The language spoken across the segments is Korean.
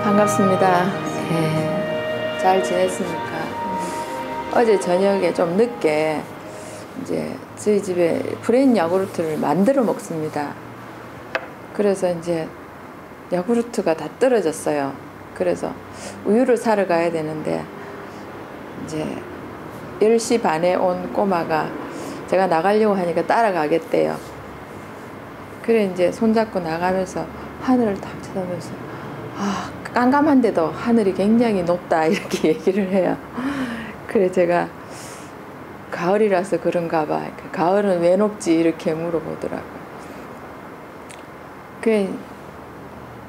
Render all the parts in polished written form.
반갑습니다. 잘 지냈습니까? 어제 저녁에 좀 늦게 이제 저희 집에 프레인 야구르트를 만들어 먹습니다. 그래서 이제 야구르트가 다 떨어졌어요. 그래서 우유를 사러 가야 되는데 이제 10시 반에 온 꼬마가 제가 나가려고 하니까 따라가겠대요. 그래 이제 손잡고 나가면서 하늘을 딱 쳐다보면서 깜깜한데도 하늘이 굉장히 높다 이렇게 얘기를 해요. 그래 제가 가을이라서 그런가 봐. 가을은 왜 높지 이렇게 물어보더라고요.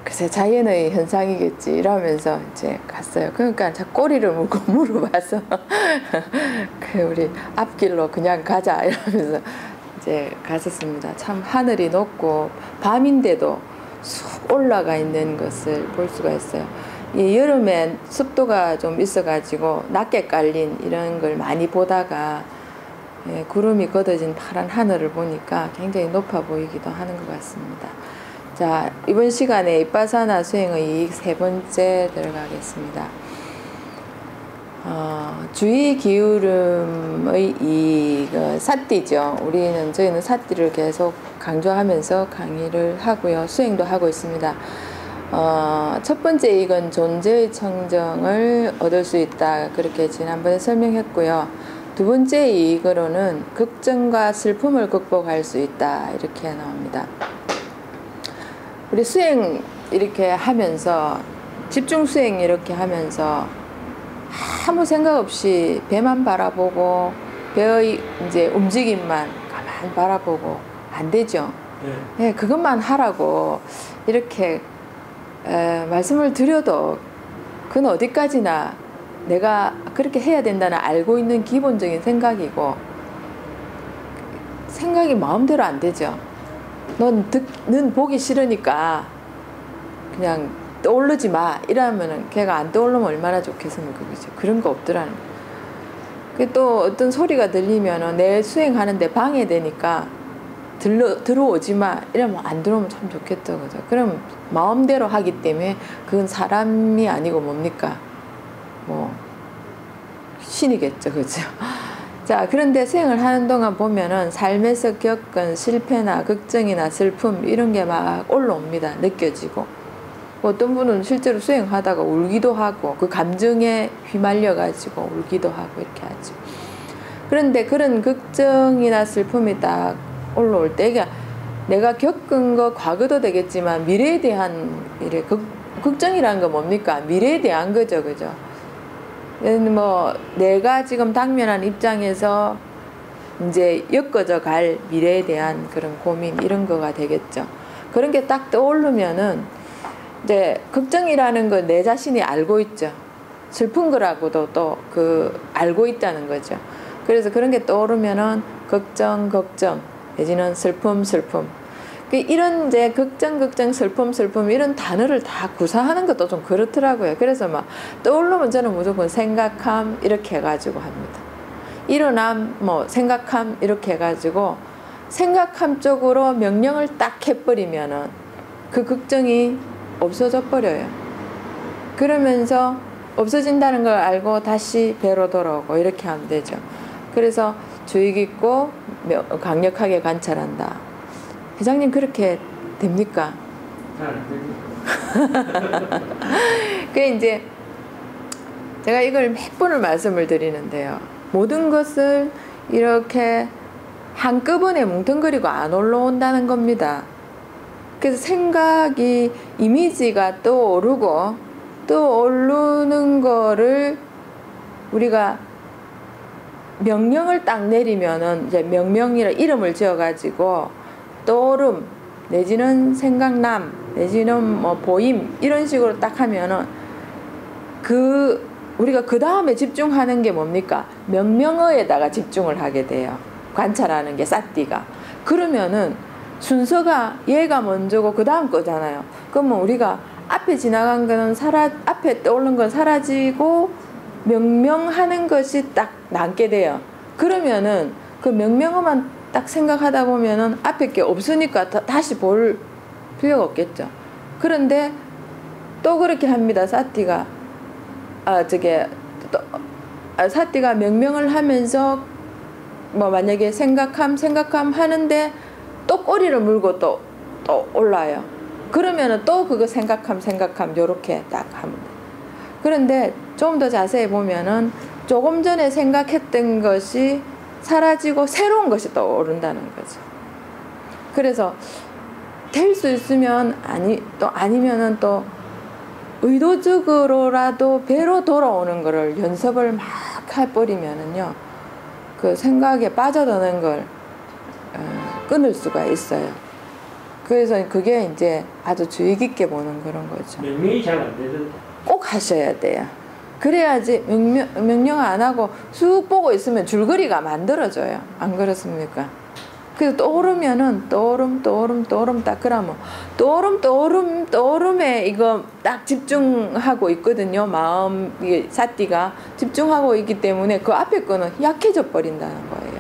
글쎄 자연의 현상이겠지 이러면서 이제 갔어요. 그러니까 자 꼬리를 물고 물어봐서 우리 앞길로 그냥 가자 이러면서 이제 갔었습니다. 참 하늘이 높고 밤인데도 쑥 올라가 있는 것을 볼 수가 있어요. 이 여름엔 습도가 좀 있어가지고 낮게 깔린 이런 걸 많이 보다가 구름이 걷어진 파란 하늘을 보니까 굉장히 높아 보이기도 하는 것 같습니다. 자, 이번 시간에 이빠사나 수행의 이익 세 번째 들어가겠습니다. 주의 기울음의 이익, 사띠죠. 저희는 사띠를 계속 강조하면서 강의를 하고요. 수행도 하고 있습니다. 첫 번째 이익은 존재의 청정을 얻을 수 있다. 그렇게 지난번에 설명했고요. 두 번째 이익으로는 걱정과 슬픔을 극복할 수 있다. 이렇게 나옵니다. 우리 수행 이렇게 하면서, 집중 수행 이렇게 하면서 아무 생각 없이 배만 바라보고 배의 이제 움직임만 가만 바라보고 안 되죠. 네, 그것만 하라고 이렇게 말씀을 드려도 그건 어디까지나 내가 그렇게 해야 된다는 알고 있는 기본적인 생각이고, 생각이 마음대로 안 되죠. 넌 보기 싫으니까 그냥 떠오르지 마 이러면은 걔가 안 떠오르면 얼마나 좋겠습니까? 그죠? 그런 거 없더라는 거예요. 또 어떤 소리가 들리면은 내 수행하는데 방해되니까 들어오지 마 이러면 안 들어오면 참 좋겠죠. 그죠? 그럼 마음대로 하기 때문에 그건 사람이 아니고 뭡니까? 뭐 신이겠죠. 그죠? 자, 그런데 수행을 하는 동안 보면은 삶에서 겪은 실패나 걱정이나 슬픔 이런 게 막 올라옵니다. 느껴지고. 어떤 분은 실제로 수행하다가 울기도 하고 그 감정에 휘말려 가지고 울기도 하고 이렇게 하죠. 그런데 그런 걱정이나 슬픔이 딱 올라올 때, 이게 내가 겪은 거 과거도 되겠지만 미래에 대한 걱정이라는 건 뭡니까? 미래에 대한 거죠. 그죠? 뭐 내가 지금 당면한 입장에서 이제 엮어져 갈 미래에 대한 그런 고민 이런 거가 되겠죠. 그런 게 딱 떠오르면은 이제 걱정이라는 건 내 자신이 알고 있죠. 슬픈 거라고도 또 알고 있다는 거죠. 그래서 그런 게 떠오르면은 걱정 내지는 슬픔 이런 이제 걱정 슬픔 이런 단어를 다 구사하는 것도 좀 그렇더라고요. 그래서 막 떠오르면 저는 무조건 생각함 이렇게 해가지고 합니다. 일어남 뭐 생각함 이렇게 해가지고 생각함 쪽으로 명령을 딱 해버리면은 그 걱정이 없어져 버려요. 그러면서 없어진다는 걸 알고 다시 배로 돌아오고 이렇게 하면 되죠. 그래서 주의 깊고 강력하게 관찰한다. 회장님 그렇게 됩니까? 이제 제가 이걸 몇 번을 말씀을 드리는데요. 모든 것을 이렇게 한꺼번에 뭉텅거리고 안 올라온다는 겁니다. 그래서 생각이 이미지가 떠오르고 또 오르는 거를 우리가 명령을 딱 내리면은 이제 명명이라 이름을 지어가지고 떠오름 내지는 생각남 내지는 뭐 보임 이런 식으로 딱 하면은 우리가 그 다음에 집중하는 게 뭡니까? 명명어에다가 집중을 하게 돼요. 관찰하는 게 사띠가. 그러면은 순서가 얘가 먼저고 그 다음 거잖아요. 그러면 우리가 앞에 지나간 거는 앞에 떠오른 건 사라지고 명명하는 것이 딱 남게 돼요. 그러면은 그 명명어만 딱 생각하다 보면은 앞에 게 없으니까 다시 볼 필요가 없겠죠. 그런데 또 그렇게 합니다. 사띠가. 사띠가 명명을 하면서 뭐 만약에 생각함 하는데 또 꼬리를 물고 또 올라요. 그러면은 또 그거 생각함 요렇게 딱 합니다. 그런데 좀 더 자세히 보면은 조금 전에 생각했던 것이 사라지고 새로운 것이 떠오른다는 거죠. 그래서 될 수 있으면 아니면은 또 의도적으로라도 배로 돌아오는 거를 연습을 막 해버리면은요, 그 생각에 빠져드는 걸 끊을 수가 있어요. 그래서 그게 이제 아주 주의 깊게 보는 그런 거죠. 명명이 잘 안 되던데. 꼭 하셔야 돼요. 그래야지 명령 안 하고 쑥 보고 있으면 줄거리가 만들어져요. 안 그렇습니까? 그래서 떠오르면은 떠오름 딱 그러면 떠오름에 이거 딱 집중하고 있거든요. 마음 이게 사띠가 집중하고 있기 때문에 그 앞에 거는 약해져 버린다는 거예요.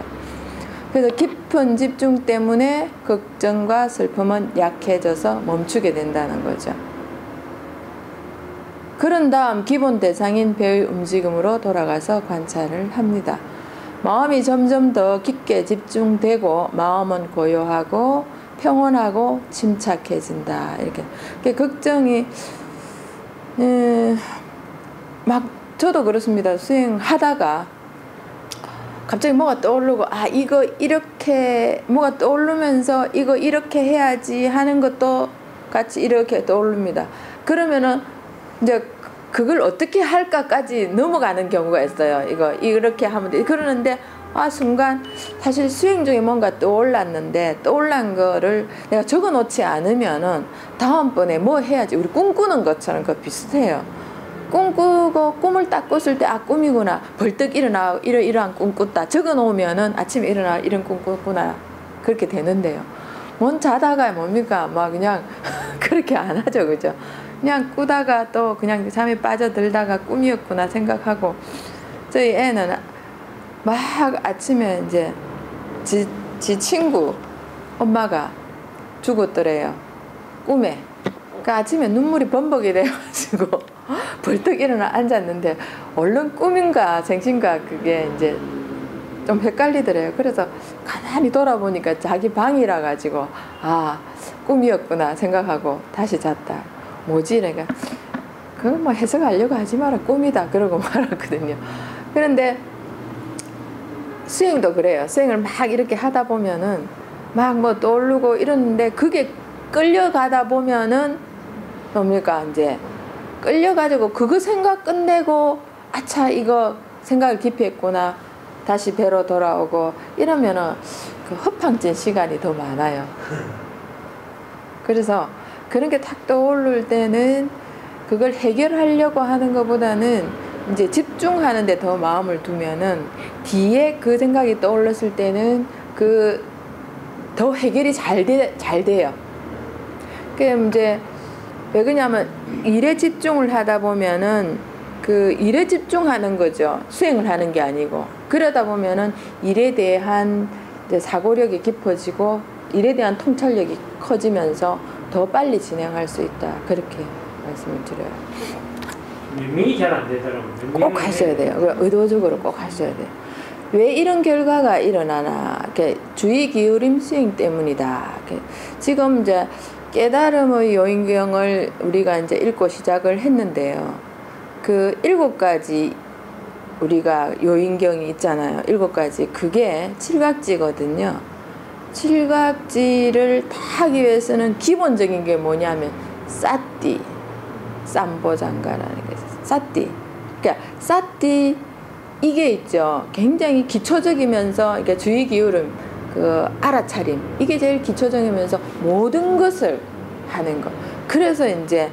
그래서 깊은 집중 때문에 걱정과 슬픔은 약해져서 멈추게 된다는 거죠. 그런 다음 기본 대상인 배의 움직임으로 돌아가서 관찰을 합니다. 마음이 점점 더 깊게 집중되고 마음은 고요하고 평온하고 침착해진다. 이렇게 걱정이 막 저도 그렇습니다. 수행하다가 갑자기 뭐가 떠오르고 이거 이렇게 뭐가 떠오르면서 이거 이렇게 해야지 하는 것도 같이 이렇게 떠오릅니다. 그러면은 이제 그걸 어떻게 할까까지 넘어가는 경우가 있어요. 이렇게 하면 돼. 그러는데 순간 사실 수행 중에 뭔가 떠올랐는데 떠올란 거를 내가 적어 놓지 않으면은 다음번에 뭐 해야지. 우리 꿈꾸는 것처럼 그거 비슷해요. 꿈꾸고 꿈을 딱 꿨을 때 꿈이구나. 벌떡 일어나 이러한 꿈 꿨다. 적어 놓으면은 아침에 일어나 이런 꿈 꿨구나. 그렇게 되는데요. 뭔 자다가 뭡니까? 막 그냥 그렇게 안 하죠. 그죠? 그냥 꾸다가 또 그냥 잠에 빠져들다가 꿈이었구나 생각하고. 저희 애는 막 아침에 이제 지 친구 엄마가 죽었더래요. 꿈에. 그러니까 아침에 눈물이 범벅이 돼가지고 벌떡 일어나 앉았는데 얼른 꿈인가 생신가 그게 이제 좀 헷갈리더래요. 그래서 가만히 돌아보니까 자기 방이라 가지고 꿈이었구나 생각하고 다시 잤다. 뭐지? 내가 그거 뭐 해석하려고 하지 마라. 꿈이다. 그러고 말았거든요. 그런데 수행도 그래요. 수행을 막 이렇게 하다 보면은 막 뭐 떠오르고 이러는데 그게 끌려가다 보면은 뭡니까? 이제 끌려가지고 그거 생각 끝내고 아차 이거 생각을 깊이 했구나. 다시 배로 돌아오고 이러면은 그 허팡진 시간이 더 많아요. 그래서 그런 게 탁 떠오를 때는 그걸 해결하려고 하는 것보다는 이제 집중하는 데 더 마음을 두면은 뒤에 그 생각이 떠올랐을 때는 그 더 해결이 잘 돼요. 그 이제 왜 그러냐면 일에 집중을 하다 보면은 그 일에 집중하는 거죠. 수행을 하는 게 아니고. 그러다 보면은 일에 대한 이제 사고력이 깊어지고 일에 대한 통찰력이 커지면서 더 빨리 진행할 수 있다. 그렇게 말씀을 드려요. 명명이 잘 안 되더라고요. 꼭 하셔야 돼요. 의도적으로 꼭 하셔야 돼요. 왜 이런 결과가 일어나나? 주의 기울임 수행 때문이다. 지금 이제 깨달음의 요인경을 우리가 이제 읽고 시작을 했는데요. 그 7가지 우리가 요인경이 있잖아요. 7가지. 그게 7각지거든요. 7각지를 다 하기 위해서는 기본적인 게 뭐냐면 사띠, 쌈보장가라는 게 있어요. 사띠. 그러니까 사띠 이게 있죠. 굉장히 기초적이면서 이게 주의 기울음, 그 알아차림 이게 제일 기초적이면서 모든 것을 하는 거. 그래서 이제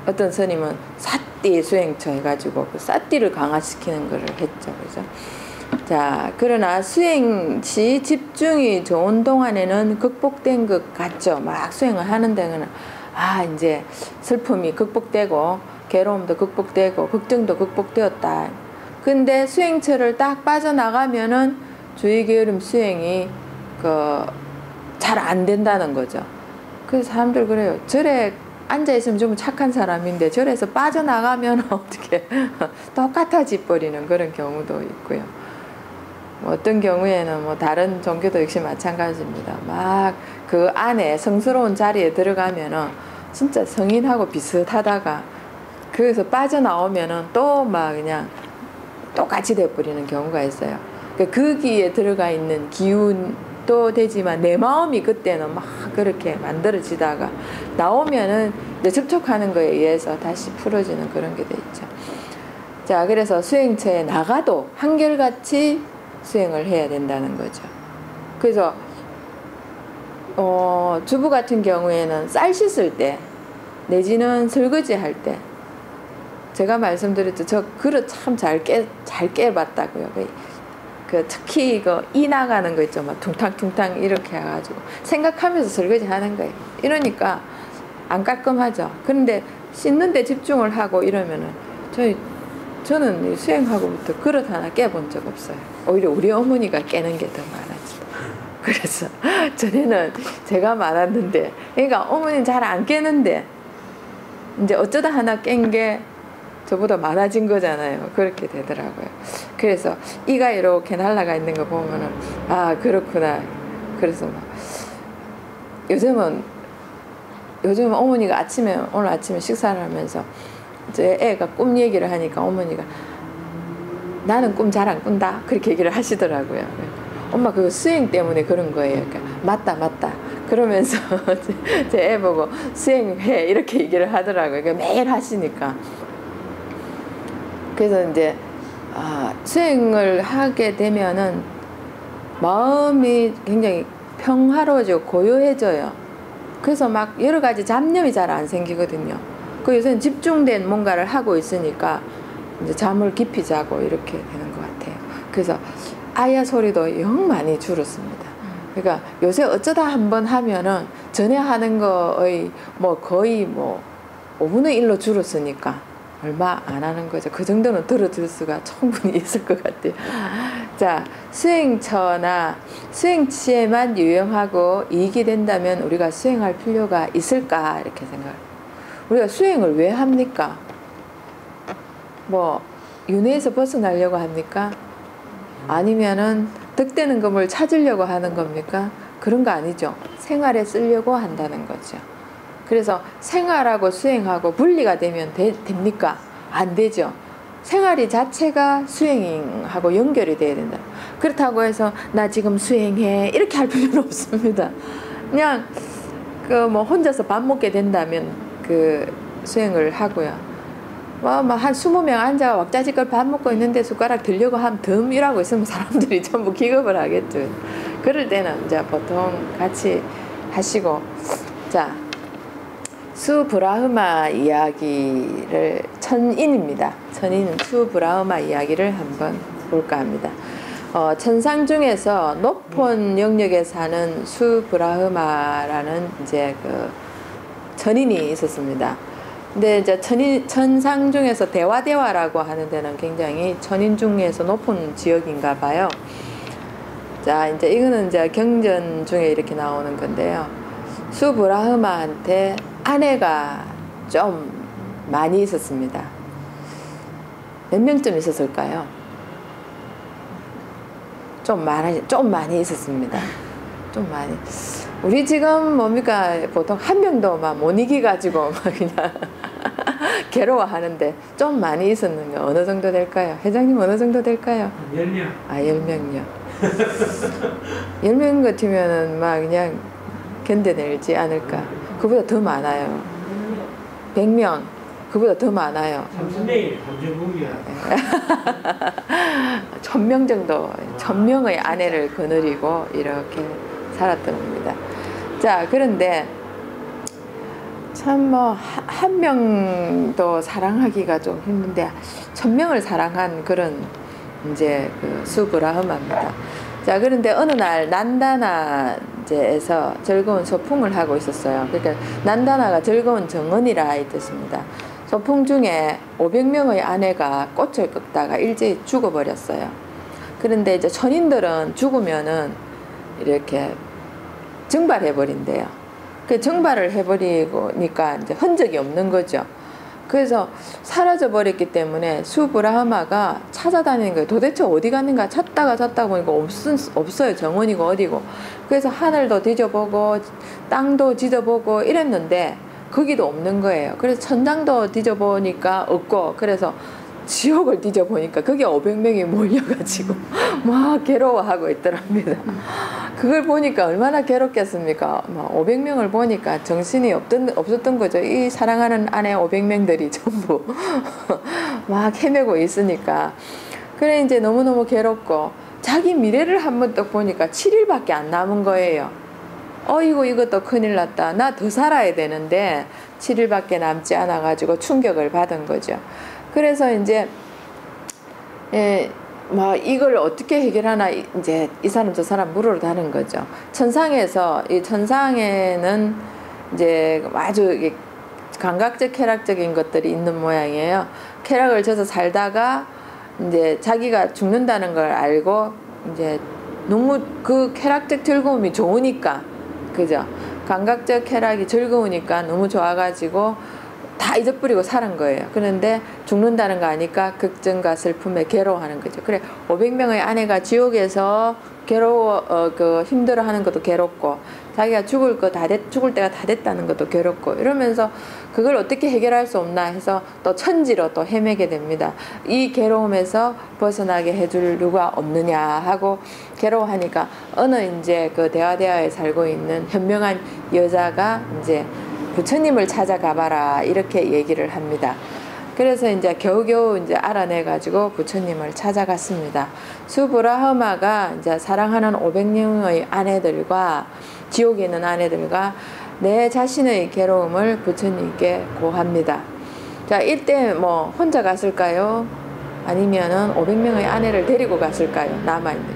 어떤 스님은 사띠 수행처 해가지고 그 사띠를 강화시키는 거를 했죠. 그죠? 자, 그러나 수행 시 집중이 좋은 동안에는 극복된 것 같죠. 막 수행을 하는 데는 이제 슬픔이 극복되고 괴로움도 극복되고 걱정도 극복되었다. 근데 수행처를 딱 빠져나가면은 주의 게으름 수행이 잘 안 된다는 거죠. 그래서 사람들 그래요. 절에 앉아있으면 좀 착한 사람인데 절에서 빠져나가면 어떻게 똑같아져 버리는 그런 경우도 있고요. 뭐 어떤 경우에는 뭐 다른 종교도 역시 마찬가지입니다. 막 그 안에 성스러운 자리에 들어가면은 진짜 성인하고 비슷하다가 거기서 빠져나오면은 또 막 그냥 똑같이 돼버리는 경우가 있어요. 거기에 들어가 있는 기운도 되지만 내 마음이 그때는 막 그렇게 만들어지다가 나오면은 이제 접촉하는 거에 의해서 다시 풀어지는 그런 게 돼 있죠. 자, 그래서 수행처에 나가도 한결같이 수행을 해야 된다는 거죠. 그래서 주부 같은 경우에는 쌀 씻을 때 내지는 설거지 할 때 제가 말씀드렸죠. 저 그릇 참 잘 깨봤다고요. 특히 이 나가는 거 있죠. 막 퉁탕퉁탕 이렇게 해가지고 생각하면서 설거지 하는 거예요. 이러니까 안 깔끔하죠. 그런데 씻는 데 집중을 하고 이러면은 저는 수행하고부터 그릇 하나 깨본 적 없어요. 오히려 우리 어머니가 깨는 게 더 많았죠. 그래서 전에는 제가 많았는데, 그러니까 어머니는 잘 안 깨는데 이제 어쩌다 하나 깬 게 저보다 많아진 거잖아요. 그렇게 되더라고요. 그래서 이가 이렇게 날아가 있는 거 보면은 아, 그렇구나. 그래서 막 요즘은 어머니가 오늘 아침에 식사를 하면서 제 애가 꿈 얘기를 하니까 어머니가 나는 꿈 잘 안 꾼다 그렇게 얘기를 하시더라고요. 엄마 그거 수행 때문에 그런 거예요. 그러니까 맞다 그러면서 제 애 보고 수행해 이렇게 얘기를 하더라고요. 그러니까 매일 하시니까. 그래서 이제 수행을 하게 되면은 마음이 굉장히 평화로워지고 고요해져요. 그래서 막 여러 가지 잡념이 잘 안 생기거든요. 그 요새는 집중된 뭔가를 하고 있으니까 이제 잠을 깊이 자고 이렇게 되는 것 같아요. 그래서 아야 소리도 영 많이 줄었습니다. 그러니까 요새 어쩌다 한번 하면은 전에 하는 거의 거의 5분의 1로 줄었으니까 얼마 안 하는 거죠. 그 정도는 들어줄 수가 충분히 있을 것 같아요. 자, 수행처나 수행치에만 유용하고 이익이 된다면 우리가 수행할 필요가 있을까 이렇게 생각해요. 우리가 수행을 왜 합니까? 윤회에서 벗어나려고 합니까? 아니면은 득되는 것을 찾으려고 하는 겁니까? 그런 거 아니죠. 생활에 쓰려고 한다는 거죠. 그래서 생활하고 수행하고 분리가 되면 됩니까? 안 되죠. 생활이 자체가 수행하고 연결이 돼야 된다. 그렇다고 해서 나 지금 수행해 이렇게 할 필요는 없습니다. 그냥 혼자서 밥 먹게 된다면 수행을 하고요. 한 20명 앉아 왁자지껄 밥 먹고 있는데 숟가락 들려고 하면 덤이라고 있으면 사람들이 전부 기겁을 하겠죠. 그럴 때는 이제 보통 같이 하시고, 자, 수브라흐마 이야기를 천인입니다. 천인은 수브라흐마 이야기를 한번 볼까 합니다. 천상 중에서 높은 영역에 사는 수브라흐마라는 이제 천인이 있었습니다. 근데 이제 천상 중에서 대화라고 하는 데는 굉장히 천인 중에서 높은 지역인가 봐요. 자, 이제 이거는 이제 경전 중에 이렇게 나오는 건데요. 수브라흐마한테 아내가 좀 많이 있었습니다. 몇 명쯤 있었을까요? 좀 많이 있었습니다. 좀 많이. 우리 지금 뭡니까? 보통 한 명도 못 이기가지고 그냥 괴로워하는데 좀 많이 있었는 거 어느 정도 될까요? 회장님 어느 정도 될까요? 10명. 10명요. 10명 같으면은 그냥 견뎌내지 않을까. 그보다 더 많아요. 100명. 그보다 더 많아요. 30명이에요. 30명이야. 1000명 정도, 1000명의 아내를 거느리고 이렇게 살았던 겁니다. 자, 그런데 참 한 명도 사랑하기가 좀 힘든데 1000명을 사랑한 그런 이제 수브라흐마입니다. 자, 그런데 어느 날 난다나에서 즐거운 소풍을 하고 있었어요. 그러니까 난다나가 즐거운 정원이라 이 뜻입니다. 소풍 중에 500명의 아내가 꽃을 꺾다가 일제히 죽어버렸어요. 그런데 이제 천인들은 죽으면은 이렇게 증발해버린대요. 그 증발을 해버리니까 이제 흔적이 없는 거죠. 그래서 사라져 버렸기 때문에 수브라흐마가 찾아다니는 거예요. 도대체 어디 갔는가 찾다가 보니까 없어요. 정원이고 어디고. 그래서 하늘도 뒤져보고 땅도 뒤져보고 이랬는데 거기도 없는 거예요. 그래서 천장도 뒤져보니까 없고, 그래서 지옥을 뒤져보니까 그게 500명이 몰려가지고 막 괴로워하고 있더랍니다. 그걸 보니까 얼마나 괴롭겠습니까? 막 500명을 보니까 정신이 없었던 거죠. 이 사랑하는 아내 500명들이 전부 막 헤매고 있으니까. 그래 이제 너무너무 괴롭고, 자기 미래를 한번 딱 보니까 7일밖에 안 남은 거예요. 어이구 이것도 큰일 났다. 나 더 살아야 되는데 7일밖에 남지 않아 가지고 충격을 받은 거죠. 그래서 이제 뭐 이걸 어떻게 해결하나 이제 이 사람 저 사람 물으러 다는 거죠. 천상에서, 이 천상에는 이제 아주 감각적 쾌락적인 것들이 있는 모양이에요. 쾌락을 져서 살다가 이제 자기가 죽는다는 걸 알고 이제 너무 그 쾌락적 즐거움이 좋으니까, 그죠? 감각적 쾌락이 즐거우니까 너무 좋아가지고 다 잊어버리고 사는 거예요. 그런데 죽는다는 거 아니까 걱정과 슬픔에 괴로워하는 거죠. 그래 500명의 아내가 지옥에서 힘들어하는 것도 괴롭고, 자기가 죽을 때가 다 됐다는 것도 괴롭고, 이러면서 그걸 어떻게 해결할 수 없나 해서 또 천지로 또 헤매게 됩니다. 이 괴로움에서 벗어나게 해줄 누가 없느냐 하고 괴로워하니까 어느 이제 그 대화대화에 살고 있는 현명한 여자가 이제 부처님을 찾아가봐라 이렇게 얘기를 합니다. 그래서 이제 겨우겨우 이제 알아내가지고 부처님을 찾아갔습니다. 수브라흐마가 이제 사랑하는 500명의 아내들과 지옥에 있는 아내들과 내 자신의 괴로움을 부처님께 고합니다. 자, 이때 뭐 혼자 갔을까요? 아니면은 500명의 아내를 데리고 갔을까요? 남아있는.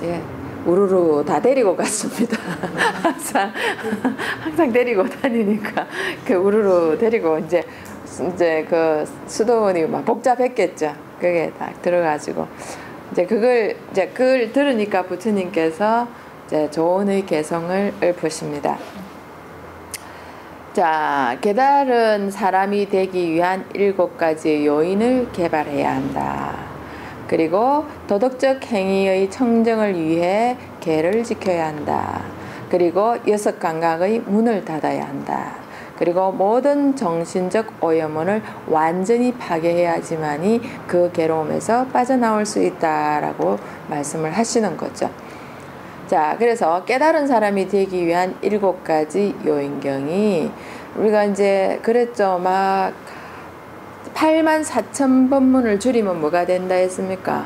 예. 우르르 다 데리고 갔습니다. 항상 데리고 다니니까 그 우르르 데리고 이제 그 수도원이 막 복잡했겠죠. 그게 딱 들어가지고 그걸 들으니까 부처님께서 이제 조언의 개성을 읊으십니다. 자, 깨달은 사람이 되기 위한 7가지 요인을 개발해야 한다. 그리고 도덕적 행위의 청정을 위해 계를 지켜야 한다. 그리고 6감각의 문을 닫아야 한다. 그리고 모든 정신적 오염원을 완전히 파괴해야지만이 그 괴로움에서 빠져나올 수 있다라고 말씀을 하시는 거죠. 자, 그래서 깨달은 사람이 되기 위한 7가지 요인경이 우리가 이제 그랬죠. 막 84,000법문을 줄이면 뭐가 된다 했습니까?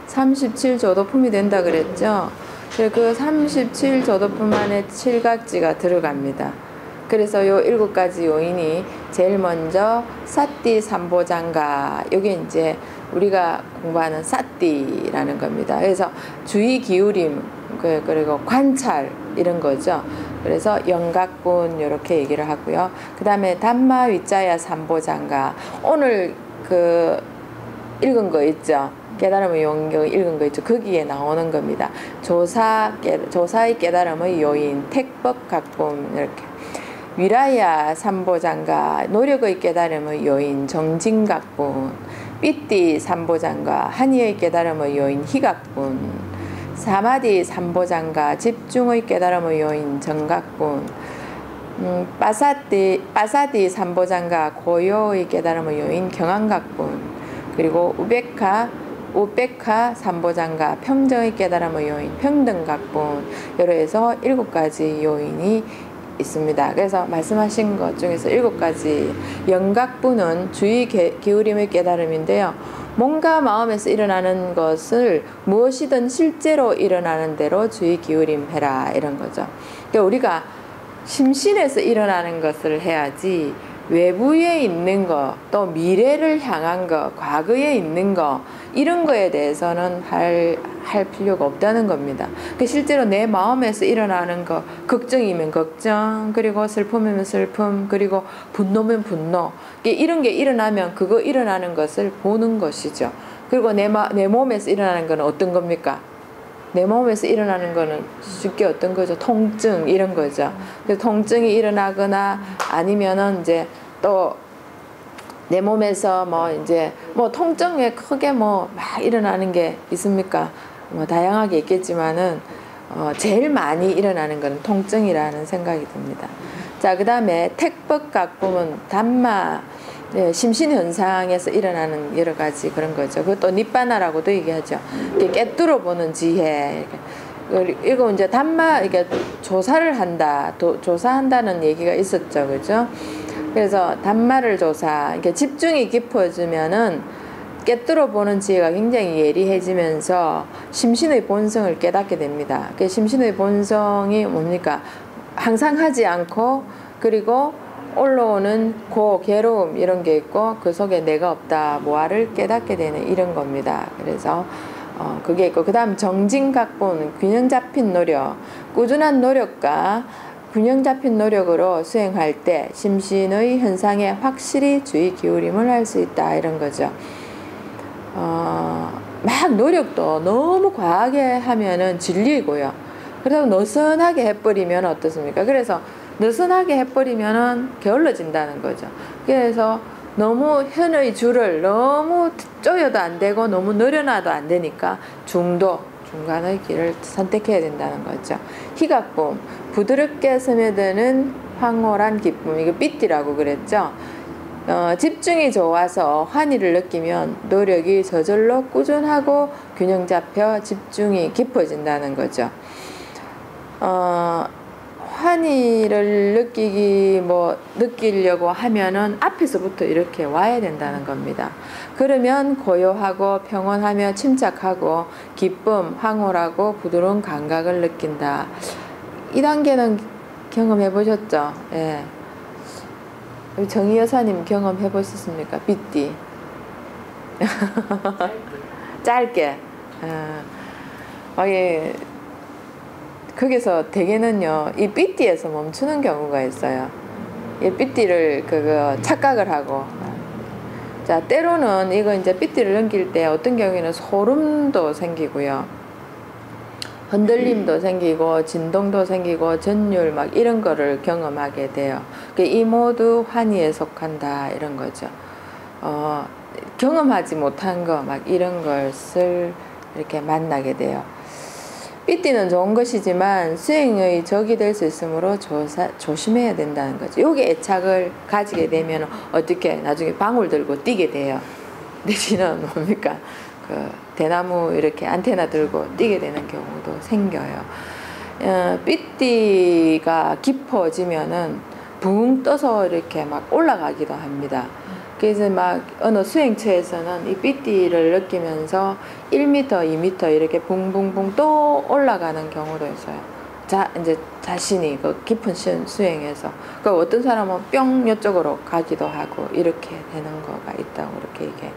37조도품이 된다 그랬죠. 그 37조도품 안에 7각지가 들어갑니다. 그래서 요 7가지 요인이 제일 먼저 사띠 삼보장가, 요게 이제 우리가 공부하는 사띠라는 겁니다. 그래서 주의 기울임, 그리고 관찰 이런 거죠. 그래서 영각분 이렇게 얘기를 하고요. 그 다음에 담마 위자야 삼보장가, 오늘 그 읽은 거 있죠. 깨달음의 요인경 읽은 거 있죠. 거기에 나오는 겁니다. 조사의 깨달음의 요인, 택법 각본 이렇게. 위라야 삼보장가, 노력의 깨달음의 요인, 정진각분. 삐띠 삼보장가, 한의의 깨달음의 요인, 희각분. 사마디 삼보장가, 집중의 깨달음의 요인, 정각분. 빠사디 삼보장가, 고요의 깨달음의 요인, 경안각분. 그리고 우백카 삼보장가, 평정의 깨달음의 요인, 평등각분. 여러 해서 7가지 요인이 있습니다. 그래서 말씀하신 것 중에서 7가지, 영각분은 주의 기울임의 깨달음인데요. 뭔가 마음에서 일어나는 것을 무엇이든 실제로 일어나는 대로 주의 기울임 해라, 이런 거죠. 그러니까 우리가 심신에서 일어나는 것을 해야지 외부에 있는 거, 또 미래를 향한 거, 과거에 있는 거, 이런 거에 대해서는 할 필요가 없다는 겁니다. 실제로 내 마음에서 일어나는 거, 걱정이면 걱정, 그리고 슬픔이면 슬픔, 그리고 분노면 분노, 이런 게 일어나면 그거 일어나는 것을 보는 것이죠. 그리고 내 몸에서 일어나는 건 어떤 겁니까? 내 몸에서 일어나는 거는 쉽게 어떤 거죠? 통증 이런 거죠. 그래서 통증이 일어나거나 아니면은 이제 또 내 몸에서 뭐 이제 뭐 통증에 크게 뭐 막 일어나는 게 있습니까? 뭐 다양하게 있겠지만은 제일 많이 일어나는 건 통증이라는 생각이 듭니다. 자, 그 다음에 택법각품은 단마 심신현상에서 일어나는 여러 가지 그런 거죠. 그것도 니빠나라고도 얘기하죠. 깨뚫어 보는 지혜. 이거 이제 단마, 이게 조사를 한다, 조사한다는 얘기가 있었죠. 그죠? 그래서 단마를 조사, 이렇게 집중이 깊어지면은 깨뚫어 보는 지혜가 굉장히 예리해지면서 심신의 본성을 깨닫게 됩니다. 그 심신의 본성이 뭡니까? 항상 하지 않고, 그리고 올라오는 고, 괴로움 이런 게 있고, 그 속에 내가 없다, 뭐를 깨닫게 되는 이런 겁니다. 그래서 그게 있고, 그 다음 정진각본, 균형 잡힌 노력, 꾸준한 노력과 균형 잡힌 노력으로 수행할 때 심신의 현상에 확실히 주의 기울임을 할 수 있다, 이런 거죠. 막 노력도 너무 과하게 하면은 진리고요. 그래서 느슨하게 해버리면 어떻습니까? 그래서 느슨하게 해버리면은 게을러진다는 거죠. 그래서 너무 현의 줄을 너무 쪼여도 안 되고 너무 늘여놔도 안 되니까 중간의 길을 선택해야 된다는 거죠. 희각품, 부드럽게 스며드는 황홀한 기쁨, 이거 삐띠라고 그랬죠. 집중이 좋아서 환희를 느끼면 노력이 저절로 꾸준하고 균형 잡혀 집중이 깊어진다는 거죠. 환희를 느끼려고 하면은 앞에서부터 이렇게 와야 된다는 겁니다. 그러면 고요하고 평온하며 침착하고 기쁨, 황홀하고 부드러운 감각을 느낀다. 이 단계는 경험해 보셨죠? 예. 정희 여사님 경험해 보셨습니까? 삐띠. 짧게. 거기서 대개는요, 이 삐띠에서 멈추는 경우가 있어요. 이 삐띠를 착각을 하고. 자, 때로는 이거 이제 삐띠를 넘길 때 어떤 경우에는 소름도 생기고요. 흔들림도 생기고, 진동도 생기고, 전율 막 이런 거를 경험하게 돼요. 이 모두 환희에 속한다, 이런 거죠. 경험하지 못한 거 막 이런 것을 이렇게 만나게 돼요. 삐띠는 좋은 것이지만 수행의 적이 될 수 있으므로 조심해야 된다는 거죠. 여기 애착을 가지게 되면 어떻게 나중에 방울 들고 뛰게 돼요. 내지는 뭡니까? 대나무 이렇게 안테나 들고 뛰게 되는 경우도 생겨요. 삐띠가 깊어지면은 붕 떠서 이렇게 막 올라가기도 합니다. 그래서 막 어느 수행처에서는 이 삐띠를 느끼면서 1m, 2m 이렇게 붕붕붕 또 올라가는 경우도 있어요. 이제 자신이 그 깊은 수행에서. 어떤 사람은 뿅 이쪽으로 가기도 하고 이렇게 되는 거가 있다고 이렇게 얘기해요.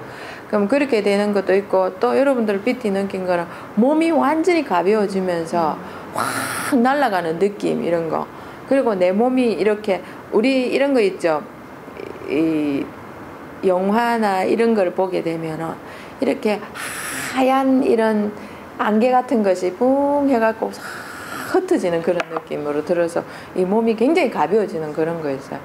그럼 그렇게 되는 것도 있고, 또 여러분들 삐띠 느낀 거는 몸이 완전히 가벼워지면서 확 날아가는 느낌 이런 거. 그리고 내 몸이 이렇게 우리 이런 거 있죠. 이 영화나 이런 걸 보게 되면은 이렇게 하얀 이런 안개 같은 것이 붕 해갖고 흩어지는 그런 느낌으로 들어서 이 몸이 굉장히 가벼워지는 그런 거 있어요.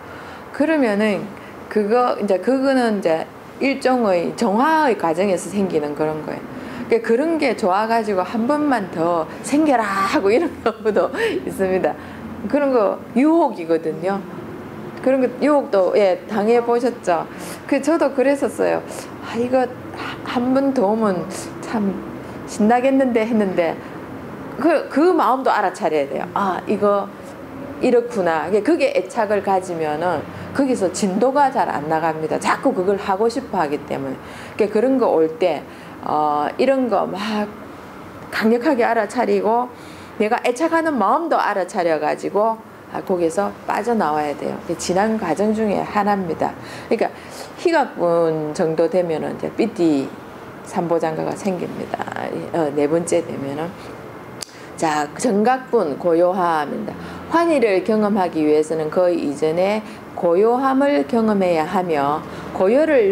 그러면은 그거는 이제 일종의 정화의 과정에서 생기는 그런 거예요. 그러니까 그런 게 좋아가지고 한 번만 더 생겨라 하고 이런 경우도 있습니다. 그런 거 유혹이거든요. 그런 거 유혹도 당해 보셨죠? 저도 그랬었어요. 이거 한 번 더 오면 참 신나겠는데 했는데 그 마음도 알아차려야 돼요. 이거 이렇구나. 그게 애착을 가지면은 거기서 진도가 잘 안 나갑니다. 자꾸 그걸 하고 싶어 하기 때문에. 그런 거 올 때 이런 거 막 강력하게 알아차리고 내가 애착하는 마음도 알아차려 가지고 거기서 빠져나와야 돼요. 지난 과정 중에 하나입니다. 그러니까 희각분 정도 되면은 이제 삐띠 삼보장가가 생깁니다. 네 번째 되면은. 자, 정각분 고요함입니다. 환희를 경험하기 위해서는 그 이전에 고요함을 경험해야 하며, 고요를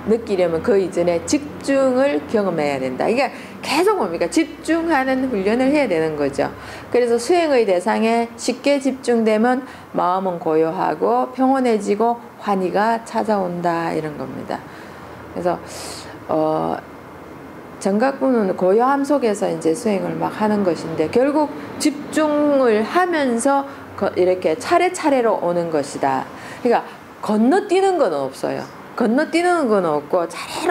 느끼려면 그 이전에 집중을 경험해야 된다. 이게 계속 뭡니까? 집중하는 훈련을 해야 되는 거죠. 그래서 수행의 대상에 쉽게 집중되면 마음은 고요하고 평온해지고 환희가 찾아온다 이런 겁니다. 그래서 정각부는 고요함 속에서 이제 수행을 막 하는 것인데 결국 집중을 하면서 이렇게 차례차례로 오는 것이다. 그러니까 건너뛰는 건 없어요. 건너뛰는 건 없고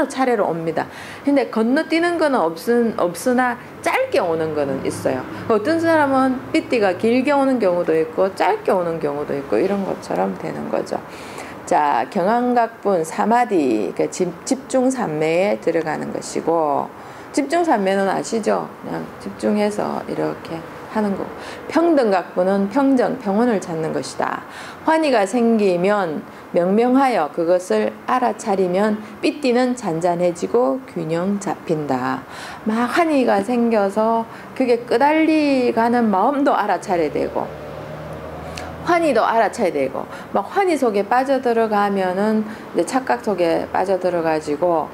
차례로 옵니다. 근데 건너뛰는 건 없으나 짧게 오는 거는 있어요. 어떤 사람은 삐띠가 길게 오는 경우도 있고 짧게 오는 경우도 있고 이런 것처럼 되는 거죠. 자, 경안각분 사마디, 그러니까 집중 삼매에 들어가는 것이고, 집중 삼매는 아시죠? 그냥 집중해서 이렇게 하는 거. 평등각분은 평온을 찾는 것이다. 환희가 생기면 명명하여 그것을 알아차리면 삐띠는 잔잔해지고 균형 잡힌다. 막 환희가 생겨서 그게 끄달리 가는 마음도 알아차려야 되고, 환희도 알아차야 되고, 막 환희 속에 빠져들어가면은 이제 착각 속에 빠져들어가지고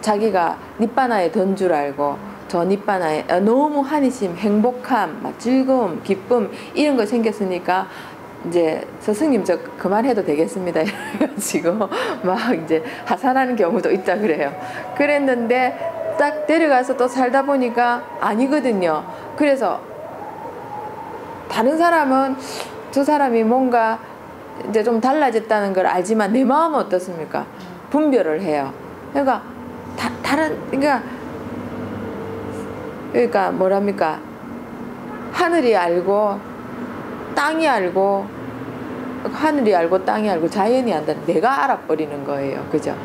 자기가 니바나에 든 줄 알고 저 니바나에 너무 환희심, 행복함, 막 즐거움, 기쁨 이런 거 생겼으니까 이제 스승님 저 그만해도 되겠습니다 이래가지고 막 이제 하산하는 경우도 있다 그래요. 그랬는데 딱 데려가서 또 살다 보니까 아니거든요. 그래서 다른 사람은 저 사람이 뭔가 이제 좀 달라졌다는 걸 알지만 내 마음은 어떻습니까? 분별을 해요. 그러니까 그러니까 뭐랍니까? 하늘이 알고 땅이 알고 하늘이 알고 땅이 알고 자연이 안다는 내가 알아버리는 거예요. 그죠?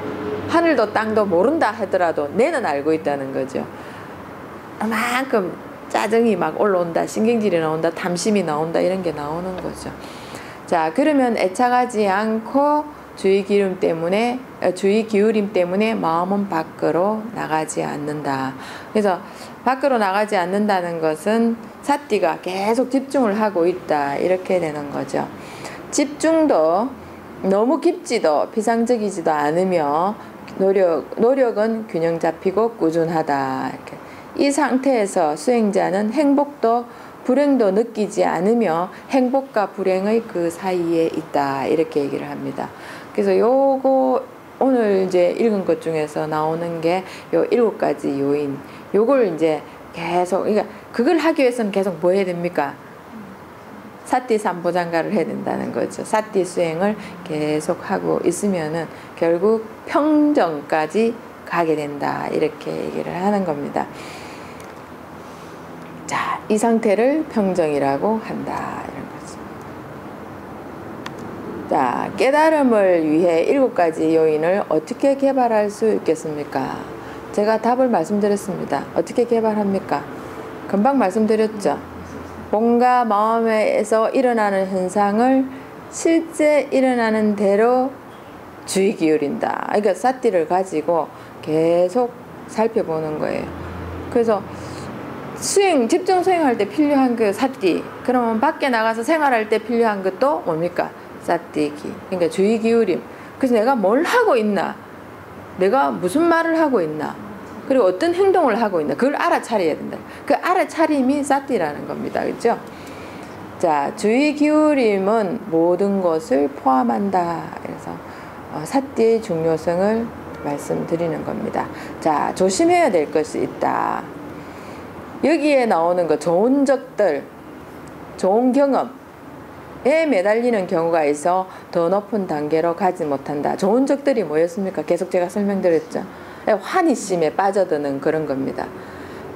하늘도 땅도 모른다 하더라도 내는 알고 있다는 거죠. 그만큼 짜증이 막 올라온다, 신경질이 나온다, 탐심이 나온다 이런 게 나오는 거죠. 자, 그러면 애착하지 않고 주의 기울임 때문에 마음은 밖으로 나가지 않는다. 그래서 밖으로 나가지 않는다는 것은 사띠가 계속 집중을 하고 있다 이렇게 되는 거죠. 집중도 너무 깊지도 비상적이지도 않으며 노력은 균형 잡히고 꾸준하다. 이렇게. 이 상태에서 수행자는 행복도 불행도 느끼지 않으며 행복과 불행의 그 사이에 있다 이렇게 얘기를 합니다. 그래서 요거 오늘 이제 읽은 것 중에서 나오는 게 요 7가지 요인, 요걸 이제 계속, 그러니까 그걸 하기 위해서는 계속 뭐 해야 됩니까? 사띠 삼보장가를 해야 된다는 거죠. 사띠 수행을 계속 하고 있으면은 결국 평정까지 가게 된다 이렇게 얘기를 하는 겁니다. 자, 이 상태를 평정이라고 한다 이런 거죠. 자, 깨달음을 위해 7가지 요인을 어떻게 개발할 수 있겠습니까? 제가 답을 말씀드렸습니다. 어떻게 개발합니까? 금방 말씀드렸죠. 몸과 마음에서 일어나는 현상을 실제 일어나는 대로 주의 기울인다. 그러니까 사띠를 가지고 계속 살펴보는 거예요. 그래서 집중 수행할 때 필요한 그 사띠, 그러면 밖에 나가서 생활할 때 필요한 것도 뭡니까? 사띠기. 그러니까 주의 기울임. 그래서 내가 뭘 하고 있나? 내가 무슨 말을 하고 있나? 그리고 어떤 행동을 하고 있나? 그걸 알아차려야 된다. 그 알아차림이 사띠라는 겁니다. 그렇죠? 자, 주의 기울임은 모든 것을 포함한다. 그래서 사띠의 중요성을 말씀드리는 겁니다. 자, 조심해야 될 것이 있다. 여기에 나오는 거 좋은 적들, 좋은 경험에 매달리는 경우가 있어 더 높은 단계로 가지 못한다. 좋은 적들이 뭐였습니까? 계속 제가 설명드렸죠. 환희심에 빠져드는 그런 겁니다.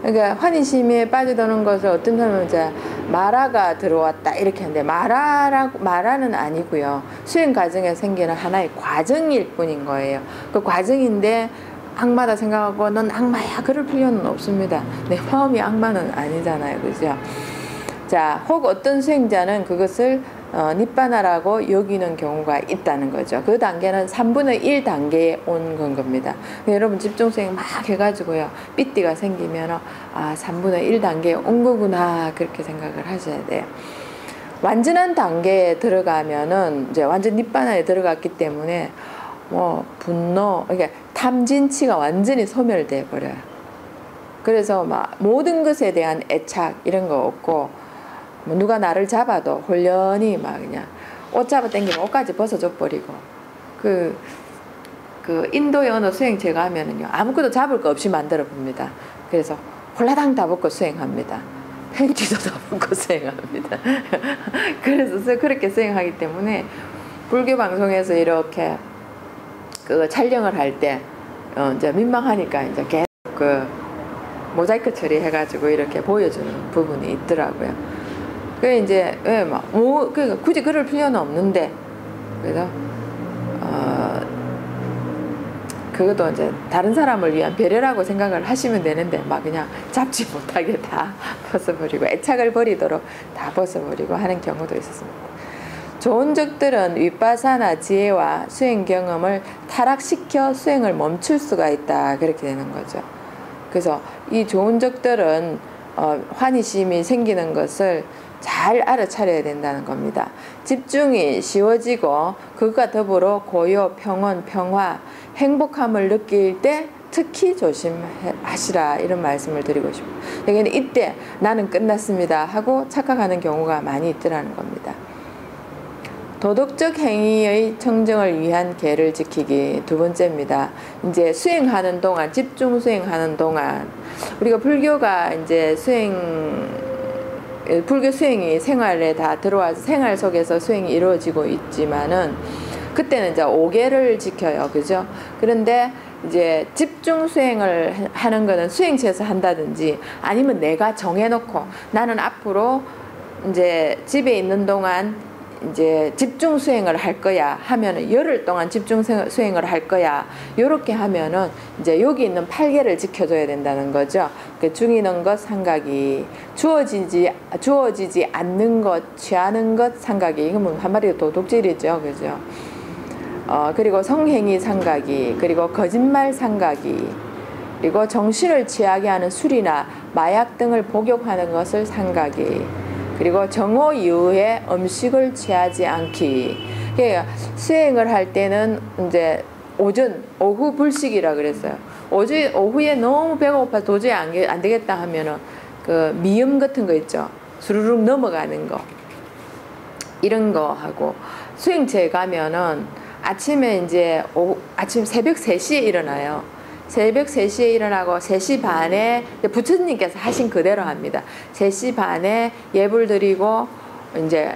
그러니까 환희심에 빠져드는 것을 어떤 사람은 이제 마라가 들어왔다 이렇게 하는데 마라는 아니고요. 수행 과정에 생기는 하나의 과정일 뿐인 거예요. 그 과정인데 악마다 생각하고 넌 악마야 그럴 필요는 없습니다. 내 마음이 악마는 아니잖아요. 그죠? 자, 혹 어떤 수행자는 그것을 니바나라고 여기는 경우가 있다는 거죠. 그 단계는 3분의 1 단계에 온 건 겁니다. 여러분 집중수행 막 해가지고요. 삐띠가 생기면 3분의 1 단계에 온 거구나 그렇게 생각을 하셔야 돼요. 완전한 단계에 들어가면은 이제 완전 니바나에 들어갔기 때문에 뭐 분노, 그러니까 탐진치가 완전히 소멸돼 버려요. 그래서 막 모든 것에 대한 애착 이런 거 없고, 뭐 누가 나를 잡아도 홀연히 막 그냥 옷 잡아 당기면 옷까지 벗어줘 버리고, 그 인도의 어느 수행체 가면은요 아무것도 잡을 거 없이 만들어 봅니다. 그래서 홀라당 다 벗고 수행합니다. 팬티도 다 벗고 수행합니다. 그래서 그렇게 수행하기 때문에 불교 방송에서 이렇게 그 촬영을 할 때 이제 민망하니까 이제 계속 그 모자이크 처리해가지고 이렇게 보여주는 부분이 있더라고요. 그 이제 그 굳이 그럴 필요는 없는데, 그래서 그것도 이제 다른 사람을 위한 배려라고 생각을 하시면 되는데 막 그냥 잡지 못하게 다 벗어버리고 애착을 버리도록 다 벗어버리고 하는 경우도 있었습니다. 좋은 적들은 윗바사나 지혜와 수행 경험을 타락시켜 수행을 멈출 수가 있다, 그렇게 되는 거죠. 그래서 이 좋은 적들은 환희심이 생기는 것을 잘 알아차려야 된다는 겁니다. 집중이 쉬워지고 그것과 더불어 고요, 평온, 평화, 행복함을 느낄 때 특히 조심하시라, 이런 말씀을 드리고 싶어요. 여기는 이때 나는 끝났습니다 하고 착각하는 경우가 많이 있더라는 겁니다. 도덕적 행위의 청정을 위한 계를 지키기, 두 번째입니다. 이제 수행하는 동안, 집중 수행하는 동안, 우리가 불교가 이제 불교 수행이 생활에 다 들어와서 생활 속에서 수행이 이루어지고 있지만은, 그때는 이제 5계를 지켜요. 그죠? 그런데 이제 집중 수행을 하는 거는 수행체에서 한다든지, 아니면 내가 정해놓고 나는 앞으로 이제 집에 있는 동안 이제 집중 수행을 할 거야 하면은 열흘 동안 집중 수행을 할 거야, 요렇게 하면은 이제 여기 있는 8계를 지켜줘야 된다는 거죠. 그 중이는 것 삼가기, 주어지지 않는 것, 취하는 것 삼가기, 이건 뭐 한마디로 도둑질이죠. 그죠? 그리고 성행위 삼가기, 그리고 거짓말 삼가기, 그리고 정신을 취하게 하는 술이나 마약 등을 복용하는 것을 삼가기, 그리고 정오 이후에 음식을 취하지 않기. 그러니까 수행을 할 때는 이제 오후 불식이라 그랬어요. 오후에 너무 배가 고파 도저히 안 되겠다 하면은 그 미음 같은 거 있죠. 수르륵 넘어가는 거, 이런 거 하고, 수행체에 가면은 아침에 이제 아침 새벽 3시에 일어나요. 새벽 3시에 일어나고 3시 반에 부처님께서 하신 그대로 합니다. 3시 반에 예불 드리고, 이제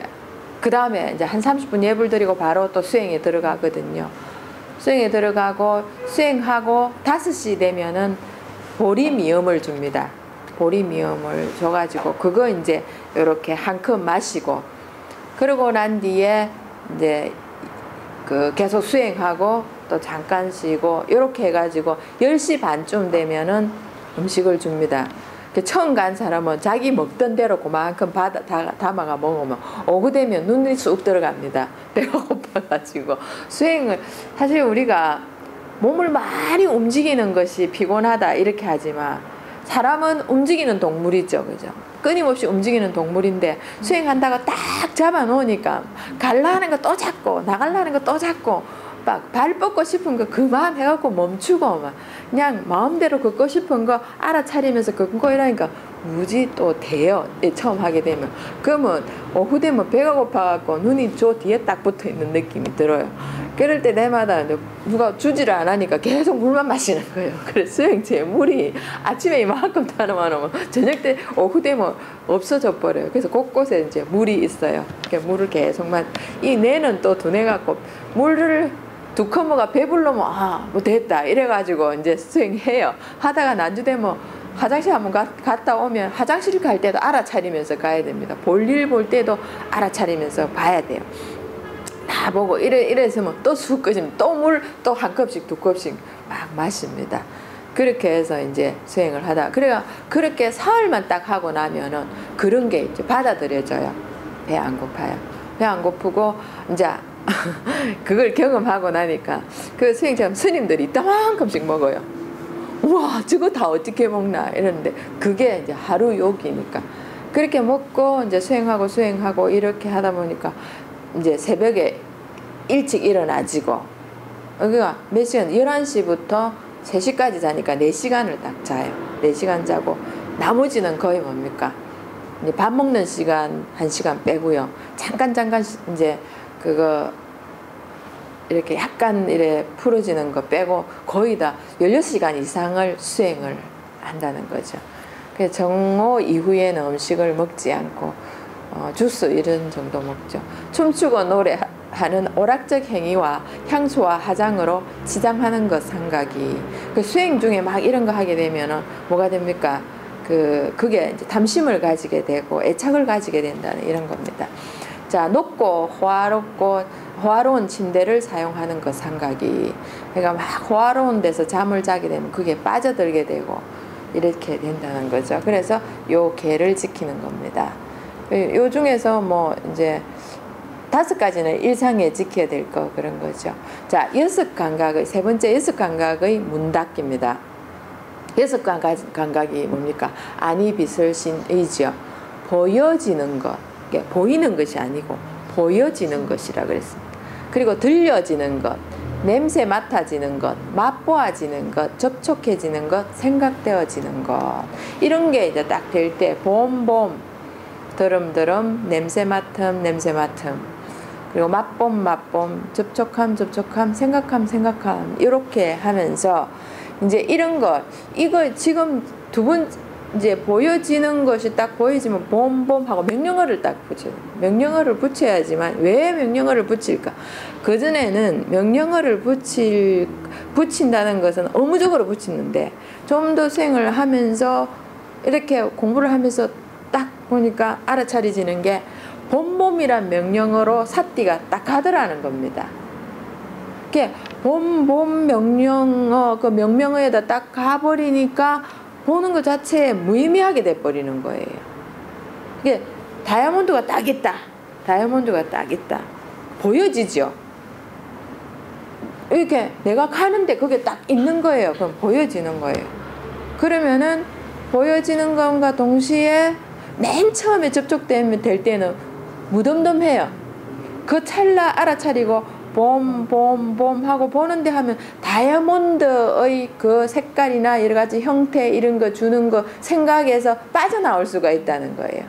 그 다음에 이제 한 30분 예불 드리고 바로 또 수행에 들어가거든요. 수행에 들어가고 수행하고 5시 되면은 보리미음을 줍니다. 보리미음을 줘가지고 그거 이제 이렇게 한 컵 마시고, 그러고 난 뒤에 이제 그 계속 수행하고 또 잠깐 쉬고, 이렇게 해가지고 10시 반쯤 되면은 음식을 줍니다. 처음 간 사람은 자기 먹던 대로 그만큼 담아가 먹으면 오후 되면 눈이 쑥 들어갑니다. 배가 고파가지고. 수행을 사실 우리가 몸을 많이 움직이는 것이 피곤하다 이렇게 하지만, 사람은 움직이는 동물이죠. 그죠? 끊임없이 움직이는 동물인데, 수행한다가 딱 잡아 놓으니까 갈라 하는 거 또 잡고 나갈라 하는 거 또 잡고, 막 발 뻗고 싶은 거 그만 해갖고 멈추고, 막 그냥 마음대로 걷고 싶은 거 알아차리면서 걷고 이러니까 무지 또 돼요. 처음 하게 되면. 그러면 오후 되면 배가 고파갖고 눈이 저 뒤에 딱 붙어 있는 느낌이 들어요. 그럴 때 내마다 누가 주지를 안 하니까 계속 물만 마시는 거예요. 그래서 수행체에 물이 아침에 이만큼 타놓으면 저녁 때 오후 되면 없어져 버려요. 그래서 곳곳에 이제 물이 있어요. 물을 계속만, 이 뇌는 또 둔해 갖고 물을 2컵모가 배불러면 뭐 됐다 이래가지고 이제 수행해요. 하다가 난주되면 화장실 한번 갔다 오면 화장실 갈 때도 알아차리면서 가야 됩니다. 볼일 볼 때도 알아차리면서 봐야 돼요. 다 보고 이래서면 또 쑥 끄시면 또 물 또 한 컵씩 2컵씩 막 마십니다. 그렇게 해서 이제 수행을 하다, 그렇게 사흘만 딱 하고 나면은 그런 게 이제 받아들여져요. 배 안 고파요. 배 안 고프고 이제 그걸 경험하고 나니까 그 수행처럼 스님들이 이따만큼씩 먹어요. 우와, 저거 다 어떻게 먹나 이러는데, 그게 이제 하루 욕이니까 그렇게 먹고 이제 수행하고 이렇게 하다 보니까 이제 새벽에 일찍 일어나지고, 그러니까 몇 시간? 11시부터 3시까지 자니까 4시간을 딱 자요. 4시간 자고 나머지는 거의 뭡니까? 이제 밥 먹는 시간 1시간 빼고요. 잠깐 이제 그거 이렇게 약간 이래 풀어지는 거 빼고 거의 다 16시간 이상을 수행을 한다는 거죠. 그래서 정오 이후에는 음식을 먹지 않고 주스 이런 정도 먹죠. 춤추고 노래하는 오락적 행위와 향수와 화장으로 치장하는 것 생각이 그 수행 중에 막 이런 거 하게 되면은 뭐가 됩니까? 그게 이제 탐심을 가지게 되고 애착을 가지게 된다는 이런 겁니다. 자, 높고 호화로운 침대를 사용하는 것 생각이 그러니까 막 호화로운 데서 잠을 자게 되면 그게 빠져들게 되고 이렇게 된다는 거죠. 그래서 요 계를 지키는 겁니다. 요 중에서 뭐 이제 5가지는 일상에 지켜야 될 거 그런 거죠. 자, 6감각의 세 번째 6감각의 문 닫기입니다. 6감각이 뭡니까? 안이 비설신의지요. 보여지는 것, 보이는 것이 아니고 보여지는 것이라 그랬습니다. 그리고 들려지는 것, 냄새 맡아지는 것, 맛보아지는 것, 접촉해지는 것, 생각되어지는 것 이런 게 이제 딱 될 때 봄, 드럼, 냄새 맡음, 그리고 맛봄, 접촉함, 생각함 이렇게 하면서 이제 이런 것 이거 지금 두 분 이제 보여지는 것이 딱 보이지만 봄 하고 명령어를 딱 붙여요. 명령어를 붙여야지만 왜 명령어를 붙일까? 그전에는 명령어를 붙인다는 것은 의무적으로 붙이는데 좀 더 수행을 하면서 이렇게 공부를 하면서 딱 보니까 알아차려지는 게 봄이란 명령어로 사띠가 딱 가더라는 겁니다. 이렇게 봄 명령어 그 명령어에다 딱 가버리니까 보는 것 자체에 무의미하게 돼버리는 거예요. 이게 다이아몬드가 딱 있다. 보여지죠. 이렇게 내가 가는데 그게 딱 있는 거예요. 그럼 보여지는 거예요. 그러면은 보여지는 것과 동시에 맨 처음에 접촉될 때는 무덤덤해요. 그 찰나 알아차리고 봄 하고 보는데 하면 다이아몬드의 그 색깔이나 여러 가지 형태 이런 거 주는 거 생각에서 빠져나올 수가 있다는 거예요.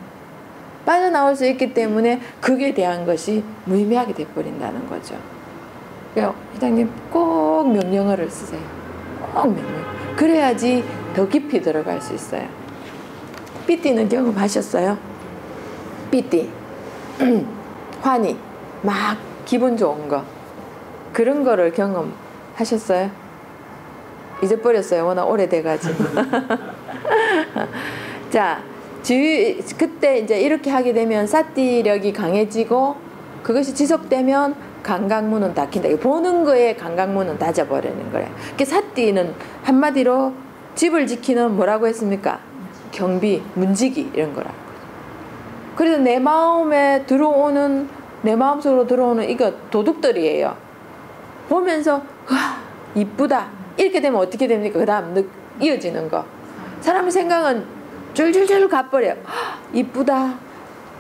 빠져나올 수 있기 때문에 그게 대한 것이 무의미하게 돼버린다는 거죠. 그러니까 회장님 꼭 명령어를 쓰세요. 꼭 명령. 그래야지 더 깊이 들어갈 수 있어요. 삐띠는 경험하셨어요? 삐띠 환희 막 기분 좋은 거 그런 거를 경험하셨어요? 잊어버렸어요. 워낙 오래돼가지고. 자, 그때 이제 이렇게 하게 되면 사띠력이 강해지고 그것이 지속되면 감각문은 닫힌다. 보는 거에 감각문은 닫아버리는 거예요. 사띠는 한마디로 집을 지키는 뭐라고 했습니까? 경비, 문지기 이런 거라. 그래서 내 마음속으로 들어오는 이거 도둑들이에요. 보면서 와 이쁘다 이렇게 되면 어떻게 됩니까? 그 다음 이어지는 거 사람의 생각은 줄줄줄 가버려요. 이쁘다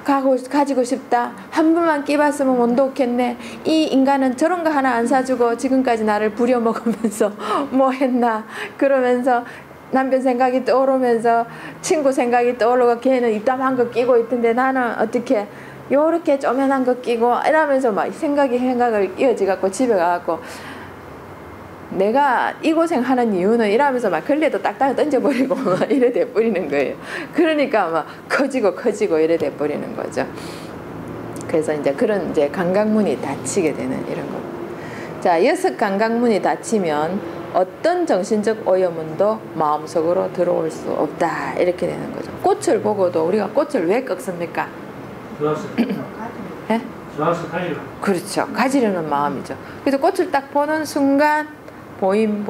가지고 싶다 한 번만 끼봤으면 원독했네 이 인간은 저런 거 하나 안 사주고 지금까지 나를 부려먹으면서 뭐 했나 그러면서 남편 생각이 떠오르면서 친구 생각이 떠오르고 걔는 이따만 거 끼고 있던데 나는 어떻게 요렇게 쪼면한 거 끼고 이러면서 막 생각을 이어지갖고 집에 가갖고 내가 이 고생하는 이유는 이러면서 막 걸레도 딱딱 던져버리고 이래 돼버리는 거예요. 그러니까 막 커지고 이래 돼버리는 거죠. 그래서 이제 그런 이제 감각문이 닫히게 되는 이런 거. 자, 6감각문이 닫히면 어떤 정신적 오염원도 마음속으로 들어올 수 없다 이렇게 되는 거죠. 꽃을 보고도 우리가 꽃을 왜 꺾습니까? 좋아서 네? 좋아서 가지려. 그렇죠. 가지려는 마음이죠. 그래서 꽃을 딱 보는 순간 보임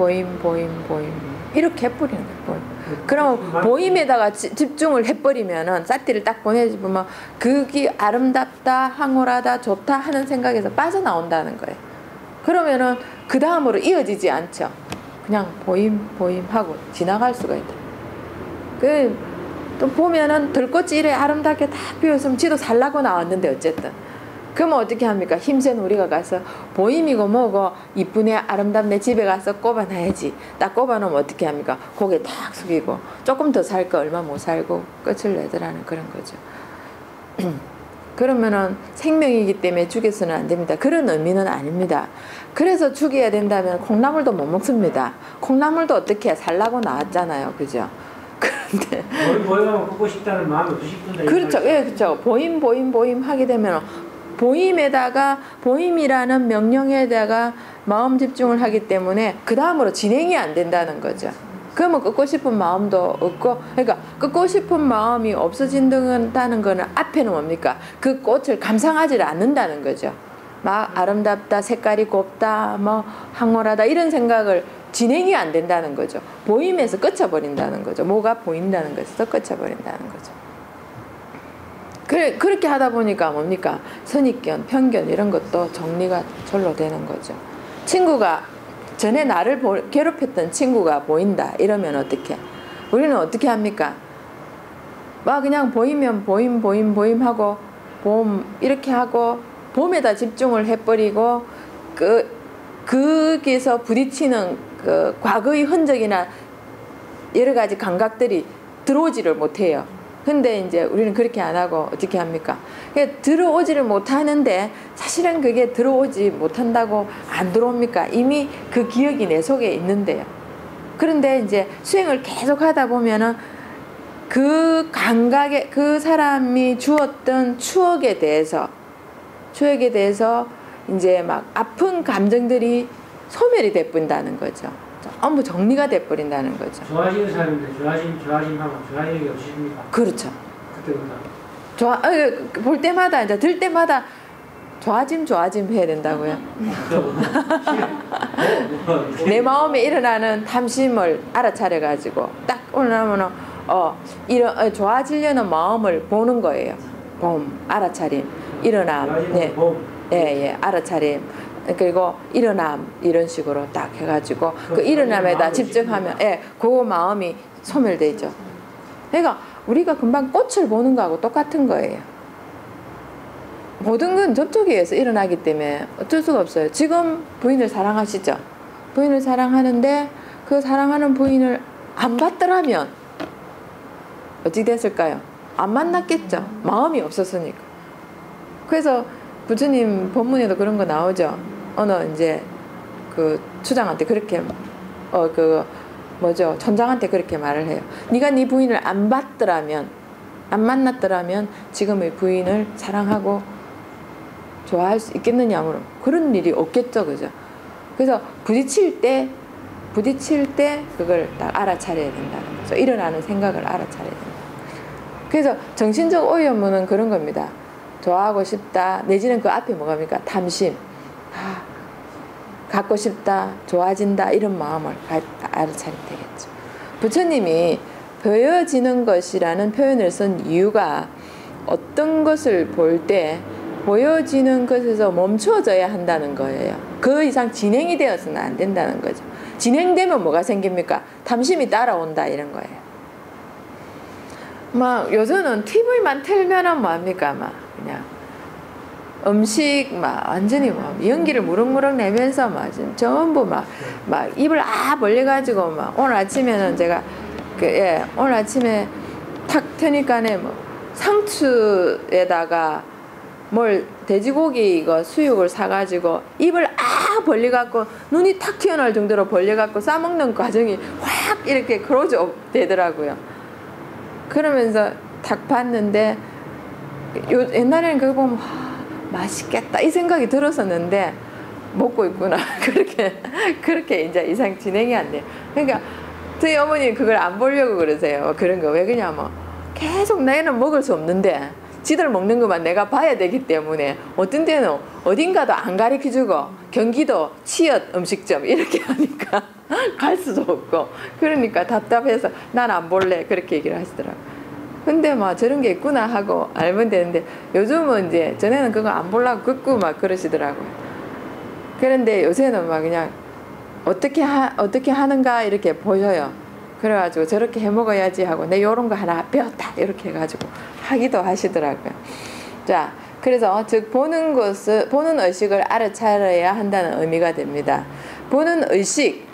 이렇게 해버리는 거예요. 그러면 보임에다가 집중을 해버리면은 사티를 딱 보내주면 그게 아름답다, 황홀하다, 좋다 하는 생각에서 빠져나온다는 거예요. 그러면은 그 다음으로 이어지지 않죠. 그냥 보임 하고 지나갈 수가 있다. 또 보면은 들꽃이 이래 아름답게 다 피었으면 지도 살라고 나왔는데 어쨌든 그러면 어떻게 합니까? 힘센 우리가 가서 보임이고 뭐고 이쁘네 아름답네 집에 가서 꼽아놔야지. 딱 꼽아놓으면 어떻게 합니까? 고개 탁 숙이고 조금 더 살 거 얼마 못 살고 끝을 내더라는 그런 거죠. 그러면은 생명이기 때문에 죽여서는 안 됩니다. 그런 의미는 아닙니다. 그래서 죽여야 된다면 콩나물도 못 먹습니다. 콩나물도 어떻게 살라고 나왔잖아요. 그죠? 그런데 보임하면 끄고 싶다는 마음이 없으시던데. 그렇죠. 예, 그렇죠. 보임 하게 되면 보임에다가 보임이라는 명령에다가 마음 집중을 하기 때문에 그 다음으로 진행이 안 된다는 거죠. 그러면 끊고 싶은 마음도 없고, 그러니까 끊고 싶은 마음이 없어진다는 거는 앞에는 뭡니까? 그 꽃을 감상하지 않는다는 거죠. 막 아름답다, 색깔이 곱다, 뭐 황홀하다 이런 생각을 진행이 안 된다는 거죠. 보임에서 끝쳐버린다는 거죠. 뭐가 보인다는 것에서 끝쳐버린다는 거죠. 그렇게 하다 보니까 뭡니까? 선입견, 편견 이런 것도 정리가 절로 되는 거죠. 친구가 전에 나를 괴롭혔던 친구가 보인다 이러면 어떻게? 우리는 어떻게 합니까? 막 그냥 보이면 보임 하고 봄 이렇게 하고 봄에다 집중을 해버리고 거기서 부딪히는 그 과거의 흔적이나 여러 가지 감각들이 들어오지를 못해요. 근데 이제 우리는 그렇게 안 하고 어떻게 합니까? 들어오지를 못하는데 사실은 그게 들어오지 못한다고 안 들어옵니까? 이미 그 기억이 내 속에 있는데요. 그런데 이제 수행을 계속 하다 보면은 그 감각에 그 사람이 주었던 추억에 대해서 이제 막 아픈 감정들이 소멸이 돼버린다는 거죠. 전부 정리가 돼버린다는 거죠. 좋아지는 사람인데 좋아짐하면 좋아지는 게 없으십니까? 그렇죠. 그때보다. 볼 때마다 이제 들 때마다 좋아짐 해야 된다고요. 내 마음에 일어나는 탐심을 알아차려가지고 딱 올라오면 이런 좋아지려는 마음을 보는 거예요. 알아차림, 일어남, 예, 알아차림. 그리고 일어남 이런 식으로 딱 해가지고 그 일어남에다 집중하면 그 마음이 소멸되죠. 그러니까 우리가 금방 꽃을 보는 거하고 똑같은 거예요. 모든 건 접촉에 의해서 일어나기 때문에 어쩔 수가 없어요. 지금 부인을 사랑하시죠? 부인을 사랑하는데 그 사랑하는 부인을 안 봤더라면 어찌 됐을까요? 안 만났겠죠. 마음이 없었으니까. 그래서 부처님 법문에도 그런 거 나오죠. 어느 이제 그 추장한테 그렇게 천장한테 그렇게 말을 해요. 네가 네 부인을 안 봤더라면, 안 만났더라면 지금의 부인을 사랑하고 좋아할 수 있겠느냐 물어. 그런 일이 없겠죠, 그죠? 그래서 부딪힐 때 그걸 딱 알아차려야 된다는 거죠. 일어나는 생각을 알아차려야 된다. 그래서 정신적 오염은 그런 겁니다. 좋아하고 싶다 내지는 그 앞에 뭐갑니까? 탐심, 갖고 싶다, 좋아진다 이런 마음을 알아차리면 되겠죠. 부처님이 보여지는 것이라는 표현을 쓴 이유가 어떤 것을 볼 때 보여지는 것에서 멈춰져야 한다는 거예요. 그 이상 진행이 되어서는 안 된다는 거죠. 진행되면 뭐가 생깁니까? 탐심이 따라온다 이런 거예요. 막 요새는 TV만 틀면은 뭐합니까? 막 그냥 음식 막 완전히 막 연기를 무럭무럭 내면서 막 전부 막 입을 벌려가지고 막 오늘 아침에는 제가 오늘 아침에 탁 트니까네 뭐 상추에다가 뭘 돼지고기 이거 수육을 사가지고 입을 벌려갖고 눈이 탁 튀어나올 정도로 벌려갖고 싸먹는 과정이 확 이렇게 클로즈업 되더라고요. 그러면서 딱 봤는데 옛날에는 그거 보면 맛있겠다 이 생각이 들었었는데 먹고 있구나. 그렇게 이제 이상 진행이 안 돼요. 그러니까 저희 어머니 그걸 안 보려고 그러세요. 그런 거 왜 그러냐면 계속 나는 먹을 수 없는데 지들 먹는 것만 내가 봐야 되기 때문에 어떤 때는 어딘가도 안 가르쳐주고 경기도 치읓 음식점 이렇게 하니까 갈 수도 없고 그러니까 답답해서 난 안 볼래 그렇게 얘기를 하시더라고요. 근데 막 저런 게 있구나 하고 알면 되는데 요즘은 이제 전에는 그거 안 보려고 긋고 막 그러시더라고요. 그런데 요새는 막 그냥 어떻게 하는가 이렇게 보여요. 그래가지고 저렇게 해 먹어야지 하고 내 요런 거 하나 배웠다 이렇게 해가지고 하기도 하시더라고요. 자, 그래서 즉 보는 것을 보는 의식을 알아차려야 한다는 의미가 됩니다. 보는 의식이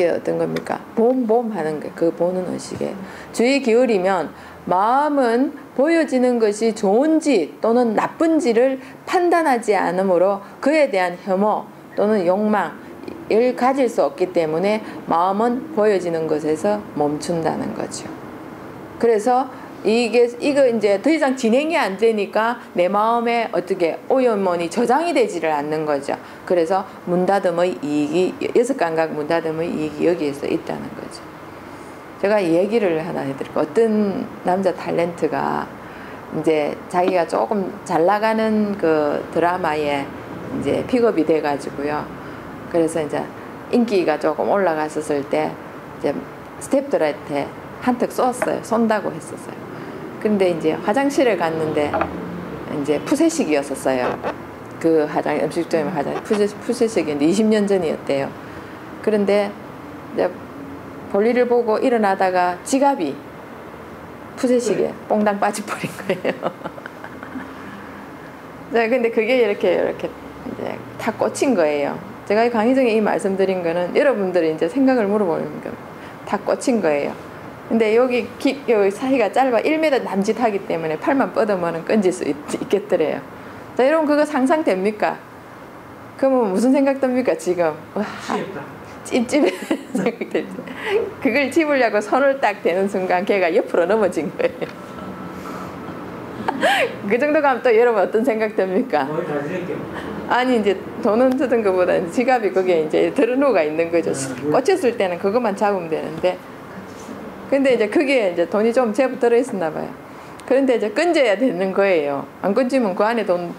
어떤 겁니까? 봄 하는 거, 그 보는 의식에 주의 기울이면 마음은 보여지는 것이 좋은지 또는 나쁜지를 판단하지 않으므로 그에 대한 혐오 또는 욕망을 가질 수 없기 때문에 마음은 보여지는 것에서 멈춘다는 거죠. 그래서 이거 이제 더 이상 진행이 안 되니까 내 마음에 어떻게 오염원이 저장이 되지를 않는 거죠. 그래서 문다듬의 이익이, 여섯 감각 문다듬의 이익이 여기에서 있다는 거죠. 제가 이 얘기를 하나 해드릴게요. 어떤 남자 탤런트가 이제 자기가 조금 잘 나가는 그 드라마에 이제 픽업이 돼가지고요. 그래서 이제 인기가 조금 올라갔었을 때 이제 스태프들한테 한턱 쏜다고 했었어요. 근데 이제 화장실에 갔는데 이제 푸세식이었었어요. 그 음식점의 푸세식이었는데 20년 전이었대요. 그런데 이제 볼일을 보고 일어나다가 지갑이 푸세식에 뽕당 빠져버린 거예요. 네, 근데 그게 이렇게 이제 다 꽂힌 거예요. 제가 강의 중에 이 말씀드린 거는 여러분들이 이제 생각을 물어보는 거 다 꽂힌 거예요. 근데 여기 사이가 짧아 1m 남짓하기 때문에 팔만 뻗으면 끊질 수 있겠더래요. 자, 여러분 그거 상상됩니까? 그러면 무슨 생각 듭니까 지금? 와, 찝찝해 생각되지. 그걸 집으려고 손을 딱 대는 순간 걔가 옆으로 넘어진 거예요. 그 정도 가면 또 여러분 어떤 생각 듭니까? 아니 이제 돈은 쓰던 것보다 지갑이 거기에 이제 들어누가 있는 거죠. 꽂혔을 때는 그것만 잡으면 되는데, 근데 이제 그게 이제 돈이 좀 제법 들어있었나 봐요. 그런데 이제 건져야 되는 거예요. 안 건지면 그 안에 돈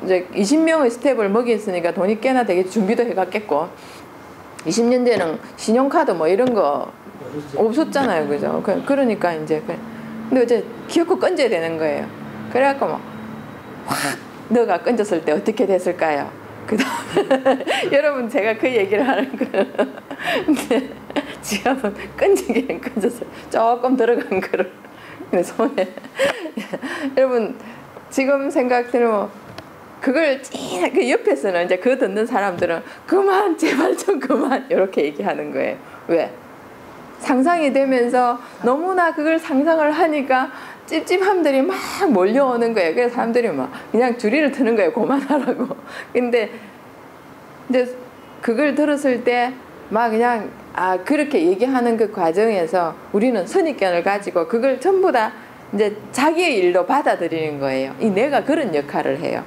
이제 20명의 스텝을 먹였으니까 돈이 꽤나 되게 준비도 해갔겠고, 20년 전에는 신용카드 뭐 이런 거 없었잖아요, 그죠? 그러니까 이제 근데 이제 기어코 건져야 되는 거예요. 그래갖고 뭐 확 너가 건졌을 때 어떻게 됐을까요? 그 다음에 여러분 제가 그 얘기를 하는 거는 근데 지갑은 건지긴 건졌어요. 조금 들어간 거를 손에 여러분 지금 생각되면 그걸 그 옆에서는 이제 그 듣는 사람들은 그만 제발 좀 그만 이렇게 얘기하는 거예요. 왜? 상상이 되면서 너무나 그걸 상상을 하니까 찝찝함들이 막 몰려오는 거예요. 그래서 사람들이 막 그냥 줄이를 트는 거예요. 그만하라고. 근데 이제 그걸 들었을 때 막 그냥 그렇게 얘기하는 그 과정에서 우리는 선입견을 가지고 그걸 전부 다 이제 자기의 일로 받아들이는 거예요. 내가 그런 역할을 해요.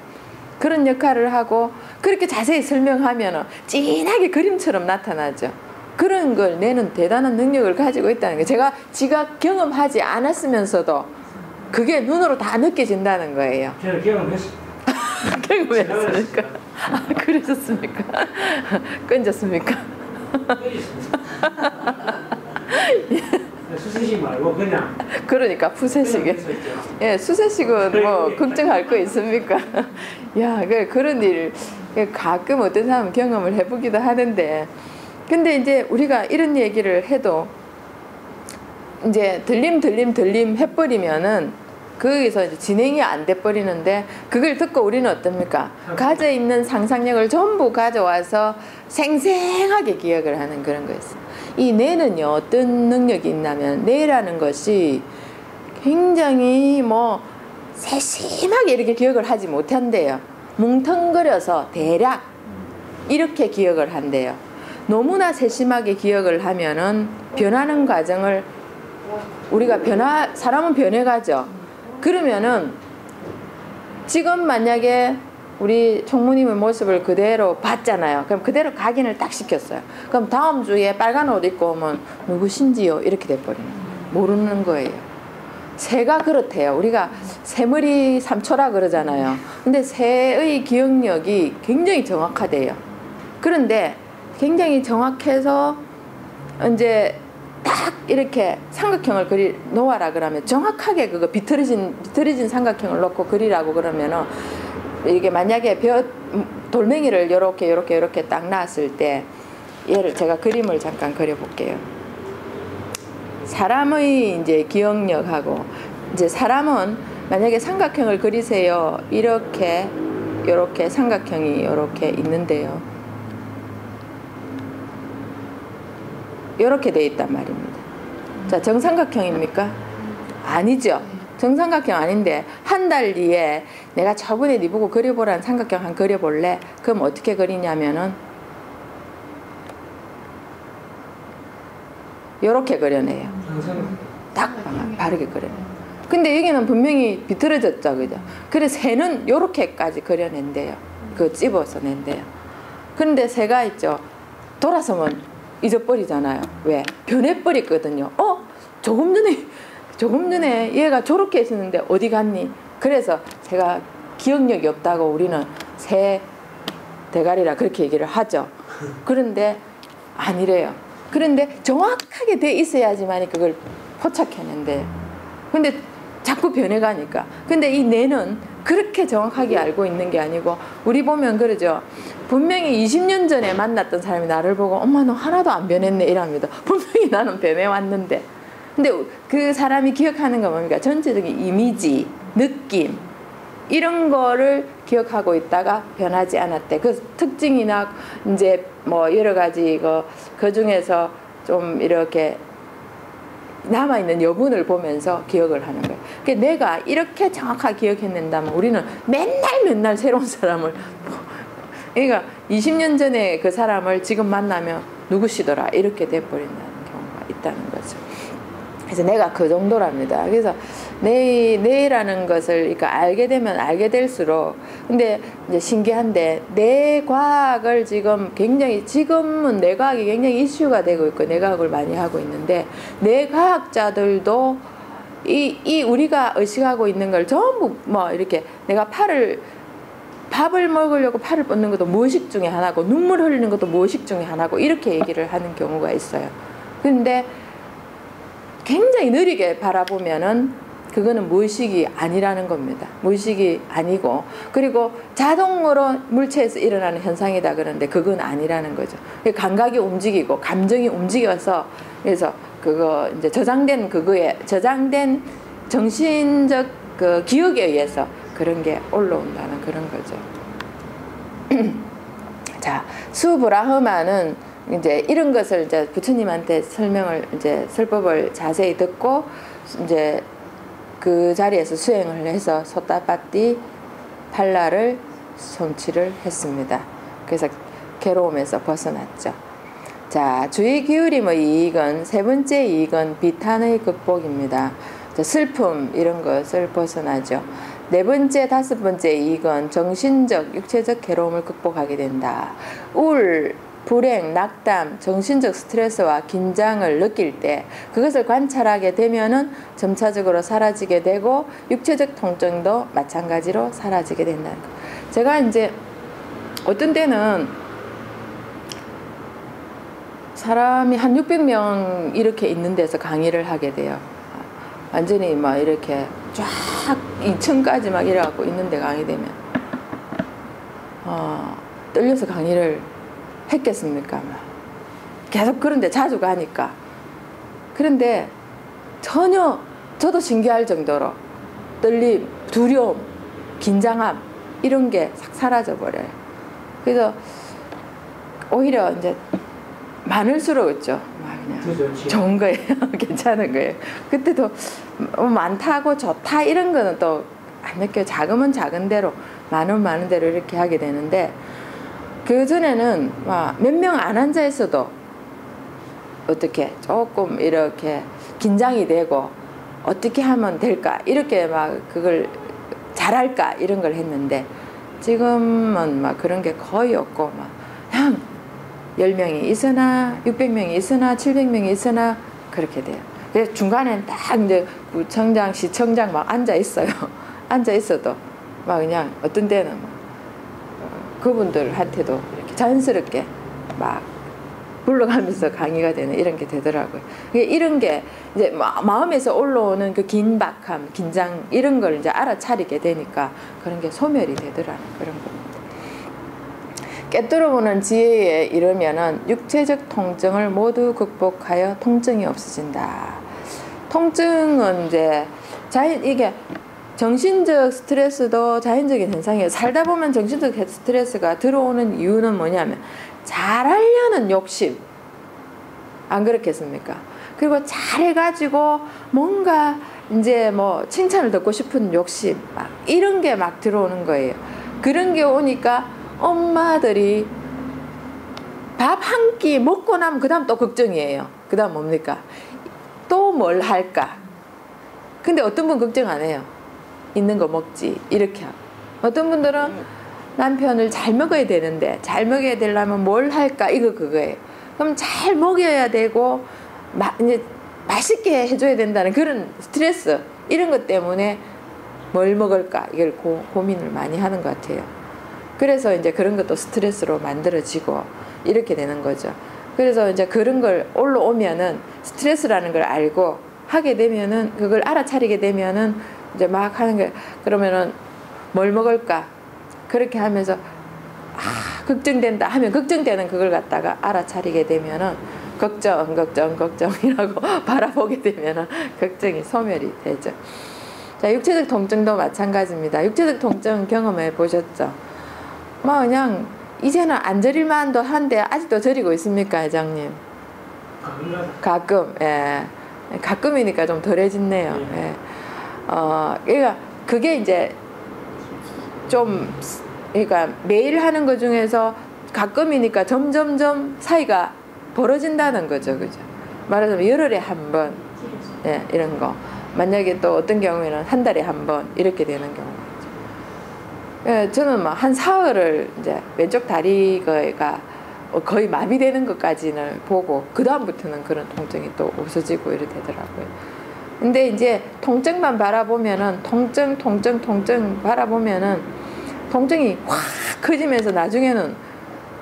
그런 역할을 하고 그렇게 자세히 설명하면 진하게 그림처럼 나타나죠. 그런 걸 내는 대단한 능력을 가지고 있다는 거예요. 제가 지각 경험하지 않았으면서도 그게 눈으로 다 느껴진다는 거예요. 저는 경험했습니다. 경험했습니까? 그러셨습니까? 건졌습니까? 수세식 말고 그냥. 그러니까 푸세식에. 예, 수세식은 뭐 걱정할 거 있습니까? 야, 그런 일 가끔 어떤 사람 경험을 해보기도 하는데, 근데 이제 우리가 이런 얘기를 해도 이제 들림 해버리면은 거기서 이제 진행이 안 돼버리는데, 그걸 듣고 우리는 어떻습니까? 가져 있는 상상력을 전부 가져와서 생생하게 기억을 하는 그런 거였어요. 이 뇌는요 어떤 능력이 있냐면, 뇌라는 것이 굉장히 뭐 세심하게 이렇게 기억을 하지 못한대요. 뭉텅거려서 대략 이렇게 기억을 한대요. 너무나 세심하게 기억을 하면은 변하는 과정을 우리가 사람은 변해가죠. 그러면은 지금 만약에 우리 총무님의 모습을 그대로 봤잖아요. 그럼 그대로 각인을 딱 시켰어요. 그럼 다음 주에 빨간 옷 입고 오면 누구신지요? 이렇게 돼버리는 거예요. 모르는 거예요. 새가 그렇대요. 우리가 새머리 삼초라 그러잖아요. 근데 새의 기억력이 굉장히 정확하대요. 그런데 굉장히 정확해서 이제 딱 이렇게 삼각형을 놓아라 그러면 정확하게 그거 비틀어진 삼각형을 놓고 그리라고 그러면은, 이게 만약에 돌멩이를 요렇게 딱 놨을 때, 얘를 제가 그림을 잠깐 그려볼게요. 사람의 이제 기억력하고, 이제 사람은 만약에 삼각형을 그리세요. 이렇게 요렇게 삼각형이 요렇게 있는데요. 요렇게 돼 있단 말입니다. 자, 정삼각형입니까? 아니죠. 정삼각형 아닌데 한 달 뒤에 내가 저번에 네 보고 그려보라는 삼각형 한 그려볼래? 그럼 어떻게 그리냐면은 요렇게 그려내요. 딱 바르게 그려내요. 근데 여기는 분명히 비틀어졌죠, 그죠? 그래서 새는 요렇게까지 그려낸대요. 그 찝어서 낸대요. 그런데 새가 있죠. 돌아서면 잊어버리잖아요. 왜? 변해버렸거든요. 조금 전에 얘가 저렇게 했었는데 어디 갔니? 그래서 새가 기억력이 없다고 우리는 새 대가리라 그렇게 얘기를 하죠. 그런데 아니래요. 그런데 정확하게 돼 있어야지만 그걸 포착해낸대요. 근데 자꾸 변해가니까. 근데 이 뇌는 그렇게 정확하게 알고 있는 게 아니고, 우리 보면 그러죠. 분명히 20년 전에 만났던 사람이 나를 보고 엄마 너 하나도 안 변했네 이랍니다. 분명히 나는 변해왔는데. 근데 그 사람이 기억하는 건 뭡니까? 전체적인 이미지, 느낌 이런 거를 기억하고 있다가 변하지 않았대. 그 특징이나 이제 뭐 여러 가지 그 중에서 좀 이렇게 남아있는 여분을 보면서 기억을 하는 거예요. 그러니까 내가 이렇게 정확하게 기억해낸다면 우리는 맨날 새로운 사람을, 그러니까 20년 전에 그 사람을 지금 만나면 누구시더라 이렇게 돼버린다는 경우가 있다는 거죠. 그래서 내가 그 정도랍니다. 그래서 뇌라는 것을 그러니까 알게 되면 알게 될수록, 근데 이제 신기한데 뇌과학을 지금은 뇌과학이 굉장히 이슈가 되고 있고 뇌과학을 많이 하고 있는데, 뇌과학자들도 이 우리가 의식하고 있는 걸 전부 뭐 이렇게 내가 밥을 먹으려고 팔을 뻗는 것도 무의식 중에 하나고 눈물 흘리는 것도 무의식 중에 하나고 이렇게 얘기를 하는 경우가 있어요. 근데 굉장히 느리게 바라보면은 그거는 무의식이 아니라는 겁니다. 무의식이 아니고, 그리고 자동으로 물체에서 일어나는 현상이다 그러는데 그건 아니라는 거죠. 감각이 움직이고 감정이 움직여서, 그래서 그거 이제 저장된 정신적 그 기억에 의해서 그런 게 올라온다는 그런 거죠. 자, 수브라흐마는 이제 이런 것을 이제 부처님한테 설법을 자세히 듣고 이제 그 자리에서 수행을 해서 소타파티 팔라를 성취를 했습니다. 그래서 괴로움에서 벗어났죠. 자, 주의 기울임의 이익은, 세 번째 이익은 비탄의 극복입니다. 슬픔 이런 것을 벗어나죠. 네 번째, 다섯 번째 이익은 정신적, 육체적 괴로움을 극복하게 된다. 우울, 불행, 낙담, 정신적 스트레스와 긴장을 느낄 때 그것을 관찰하게 되면은 점차적으로 사라지게 되고 육체적 통증도 마찬가지로 사라지게 된다는 거. 제가 이제 어떤 때는 사람이 한 600명 이렇게 있는 데서 강의를 하게 돼요. 완전히 막 이렇게 쫙 2층까지 막 이래갖고 있는데 강의되면 떨려서 강의를 했겠습니까? 계속 그런데 자주 가니까. 그런데 전혀 저도 신기할 정도로 떨림, 두려움, 긴장함 이런 게 싹 사라져 버려요. 그래서 오히려 이제 많을수록 그냥 좋은 거예요. 괜찮은 거예요. 그때도 많다고 좋다 이런 거는 또 안 느껴요. 작으면 작은 대로, 많으면 대로 이렇게 하게 되는데, 그 전에는 몇 명 안 앉아 있어도 어떻게 조금 이렇게 긴장이 되고 어떻게 하면 될까 이렇게 막 그걸 잘할까 이런 걸 했는데, 지금은 막 그런 게 거의 없고 그냥 10명이 있으나 600명이 있으나 700명이 있으나 그렇게 돼요. 그래서 중간에는 딱 이제 구청장, 시청장 막 앉아 있어요. 앉아 있어도 막 그냥 어떤 때는 그분들한테도 이렇게 자연스럽게 막 불러가면서 강의가 되는 이런 게 되더라고요. 이런 게 이제 마음에서 올라오는 그 긴박함, 긴장 이런 걸 이제 알아차리게 되니까 그런 게 소멸이 되더라는 그런 겁니다. 깨뚫어보는 지혜에 이르면은 육체적 통증을 모두 극복하여 통증이 없어진다. 통증은 이제 이게 정신적 스트레스도 자연적인 현상이에요. 살다 보면 정신적 스트레스가 들어오는 이유는 뭐냐면 잘하려는 욕심, 안 그렇겠습니까? 그리고 잘해가지고 뭔가 이제 뭐 칭찬을 듣고 싶은 욕심, 막 이런 게 막 들어오는 거예요. 그런 게 오니까 엄마들이 밥 한 끼 먹고 나면 그 다음 또 걱정이에요. 그 다음 뭡니까? 또 뭘 할까? 근데 어떤 분 걱정 안 해요. 있는 거 먹지, 이렇게 하고. 어떤 분들은 남편을 잘 먹어야 되는데 잘 먹여야 되려면 뭘 할까, 이거 그거예요. 그럼 잘 먹여야 되고 이제 맛있게 해줘야 된다는 그런 스트레스, 이런 것 때문에 뭘 먹을까, 이걸 고민을 많이 하는 것 같아요. 그래서 이제 그런 것도 스트레스로 만들어지고 이렇게 되는 거죠. 그래서 이제 그런 걸 올라오면은 스트레스라는 걸 알고 하게 되면은, 그걸 알아차리게 되면은 이제 막 하는 게, 그러면은 뭘 먹을까, 그렇게 하면서 걱정된다 하면 걱정되는 그걸 갖다가 알아차리게 되면은 걱정이라고 바라보게 되면은 걱정이 소멸이 되죠. 자, 육체적 통증도 마찬가지입니다. 육체적 통증 경험해 보셨죠? 뭐 그냥 이제는 안 저릴만도 한데 아직도 저리고 있습니까, 회장님? 가끔, 예. 가끔이니까 좀 덜해졌네요. 예. 그러니까 그게 이제 좀, 그러니까 매일 하는 것 중에서 가끔이니까 점점점 사이가 벌어진다는 거죠, 그죠? 말하자면 열흘에 한 번, 예, 이런 거. 만약에 또 어떤 경우에는 한 달에 한 번 이렇게 되는 경우가 있죠. 예, 저는 막 한 사흘을 이제 왼쪽 다리가 거의 마비되는 것까지는 보고 그 다음부터는 그런 통증이 또 없어지고 이렇게 되더라고요. 근데 이제 통증만 바라보면은 통증 바라보면은 통증이 확 커지면서 나중에는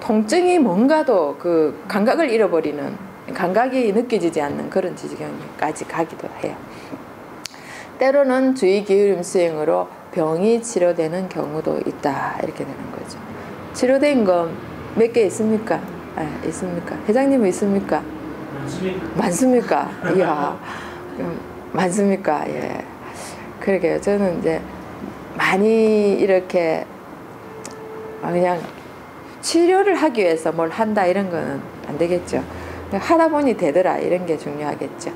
통증이 뭔가도 그 감각을 잃어버리는, 감각이 느껴지지 않는 그런 지경까지 가기도 해요. 때로는 주의 기울임 수행으로 병이 치료되는 경우도 있다, 이렇게 되는 거죠. 치료된 건 몇 개 있습니까? 있습니까? 회장님은 있습니까? 많습니까? 이야, 많습니까? 예. 그러게요. 저는 이제 많이 이렇게 그냥 치료를 하기 위해서 뭘 한다 이런 거는 안 되겠죠. 하다 보니 되더라, 이런 게 중요하겠죠.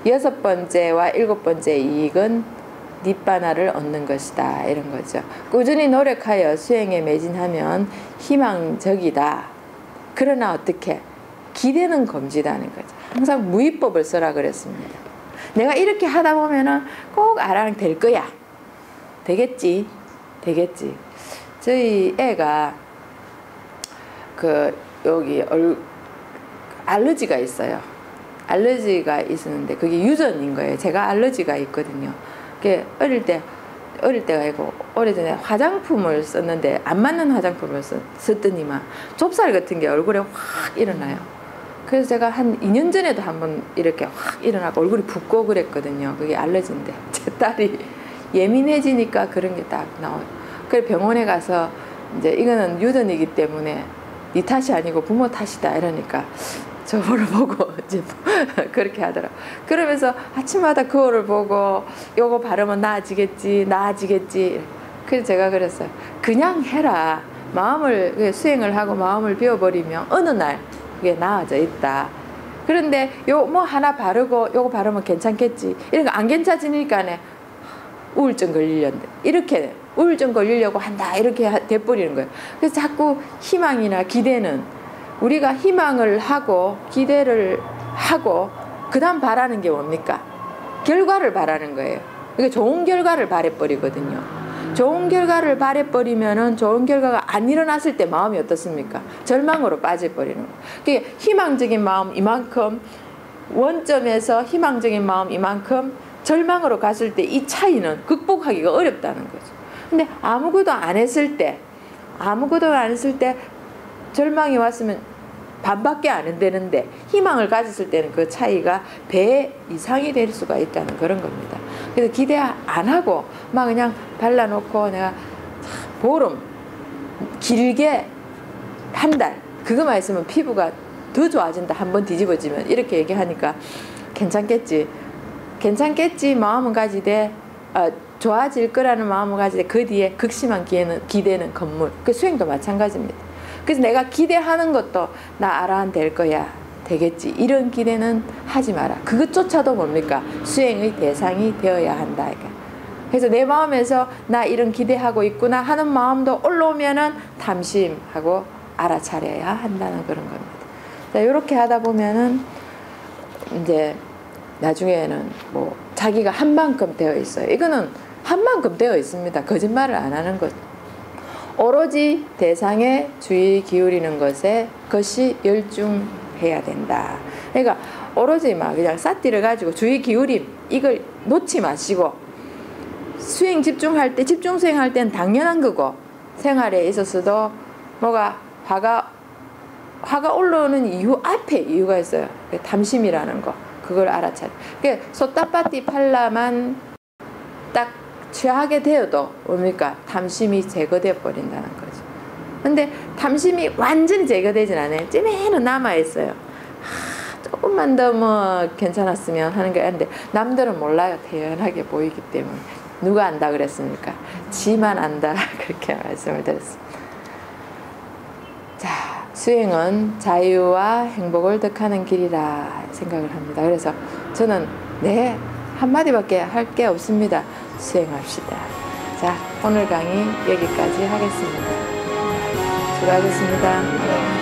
6번째와 7번째 이익은 니바나를 얻는 것이다, 이런 거죠. 꾸준히 노력하여 수행에 매진하면 희망적이다. 그러나 어떻게? 기대는 금지다는 거죠. 항상 무위법을 써라 그랬습니다. 내가 이렇게 하다 보면은 꼭 아랑 될 거야. 되겠지. 저희 애가 여기 알러지가 있어요. 알러지가 있었는데 그게 유전인 거예요. 제가 알러지가 있거든요. 그게 어릴 때가 아니고 오래전에 화장품을 썼는데 안 맞는 화장품을 썼더니만 좁쌀 같은 게 얼굴에 확 일어나요. 그래서 제가 한 2년 전에도 한번 이렇게 확 일어나고 얼굴이 붓고 그랬거든요. 그게 알러지인데 제 딸이 예민해지니까 그런 게 딱 나와요. 그래서 병원에 가서 이제 이거는 유전이기 때문에 네 탓이 아니고 부모 탓이다, 이러니까 저거를 보고 이제 그렇게 하더라고. 그러면서 아침마다 그거를 보고 요거 바르면 나아지겠지. 그래서 제가 그랬어요. 그냥 해라. 마음을 수행을 하고 마음을 비워버리면 어느 날 그게 나아져 있다. 그런데 요 뭐 하나 바르고 요거 바르면 괜찮겠지. 이런 거 안 괜찮으니까네 우울증 걸리려는데 이렇게 우울증 걸리려고 한다, 이렇게 돼버리는 거예요. 그래서 자꾸 희망이나 기대는, 우리가 희망을 하고 기대를 하고 그 다음 바라는 게 뭡니까? 결과를 바라는 거예요. 그러니까 좋은 결과를 바래버리거든요. 좋은 결과를 바래버리면은 좋은 결과가 안 일어났을 때 마음이 어떻습니까? 절망으로 빠져버리는 거예요. 그러니까 희망적인 마음 이만큼, 원점에서 희망적인 마음 이만큼 절망으로 갔을 때 이 차이는 극복하기가 어렵다는 거죠. 근데 아무것도 안 했을 때 절망이 왔으면 반밖에 안 되는데 희망을 가졌을 때는 그 차이가 배 이상이 될 수가 있다는 그런 겁니다. 그래서 기대 안 하고 막 그냥 발라놓고 내가 보름, 길게 한 달, 그거만 있으면 피부가 더 좋아진다, 한번 뒤집어지면, 이렇게 얘기하니까 괜찮겠지 마음은 가지되 좋아질 거라는 마음을 가질 때 그 뒤에 극심한 기대는 건물. 그 수행도 마찬가지입니다. 그래서 내가 기대하는 것도 나 알아는 될 거야. 되겠지. 이런 기대는 하지 마라. 그것조차도 뭡니까? 수행의 대상이 되어야 한다. 그래서 내 마음에서 나 이런 기대하고 있구나 하는 마음도 올라오면은 탐심하고 알아차려야 한다는 그런 겁니다. 자, 이렇게 하다 보면은 이제 나중에는 뭐 자기가 한 만큼 되어 있어요. 이거는 한 만큼 되어 있습니다. 거짓말을 안 하는 것. 오로지 대상에 주의 기울이는 것이 열중해야 된다. 그러니까 오로지 막 그냥 싹디를 가지고 주의 기울임 이걸 놓지 마시고 수행 집중할 때 집중 수행할 때는 당연한 거고 생활에 있어서도 뭐가 화가 올라오는 이유 앞에 이유가 있어요. 탐심이라는 거 그걸 알아차려. 그러니까 소따빠띠 팔라만 딱 취하게 되어도 뭡니까? 탐심이 제거되어 버린다는 거죠. 근데 탐심이 완전히 제거되진 않아요. 찜에는 남아있어요. 조금만 더 뭐 괜찮았으면 하는 게 아닌데 남들은 몰라요. 태연하게 보이기 때문에. 누가 안다 그랬습니까? 지만 안다 그렇게 말씀을 드렸습니다. 자, 수행은 자유와 행복을 득하는 길이라 생각을 합니다. 그래서 저는 한마디밖에 할 게 없습니다. 수행합시다. 자, 오늘 강의 여기까지 하겠습니다. 수고하셨습니다.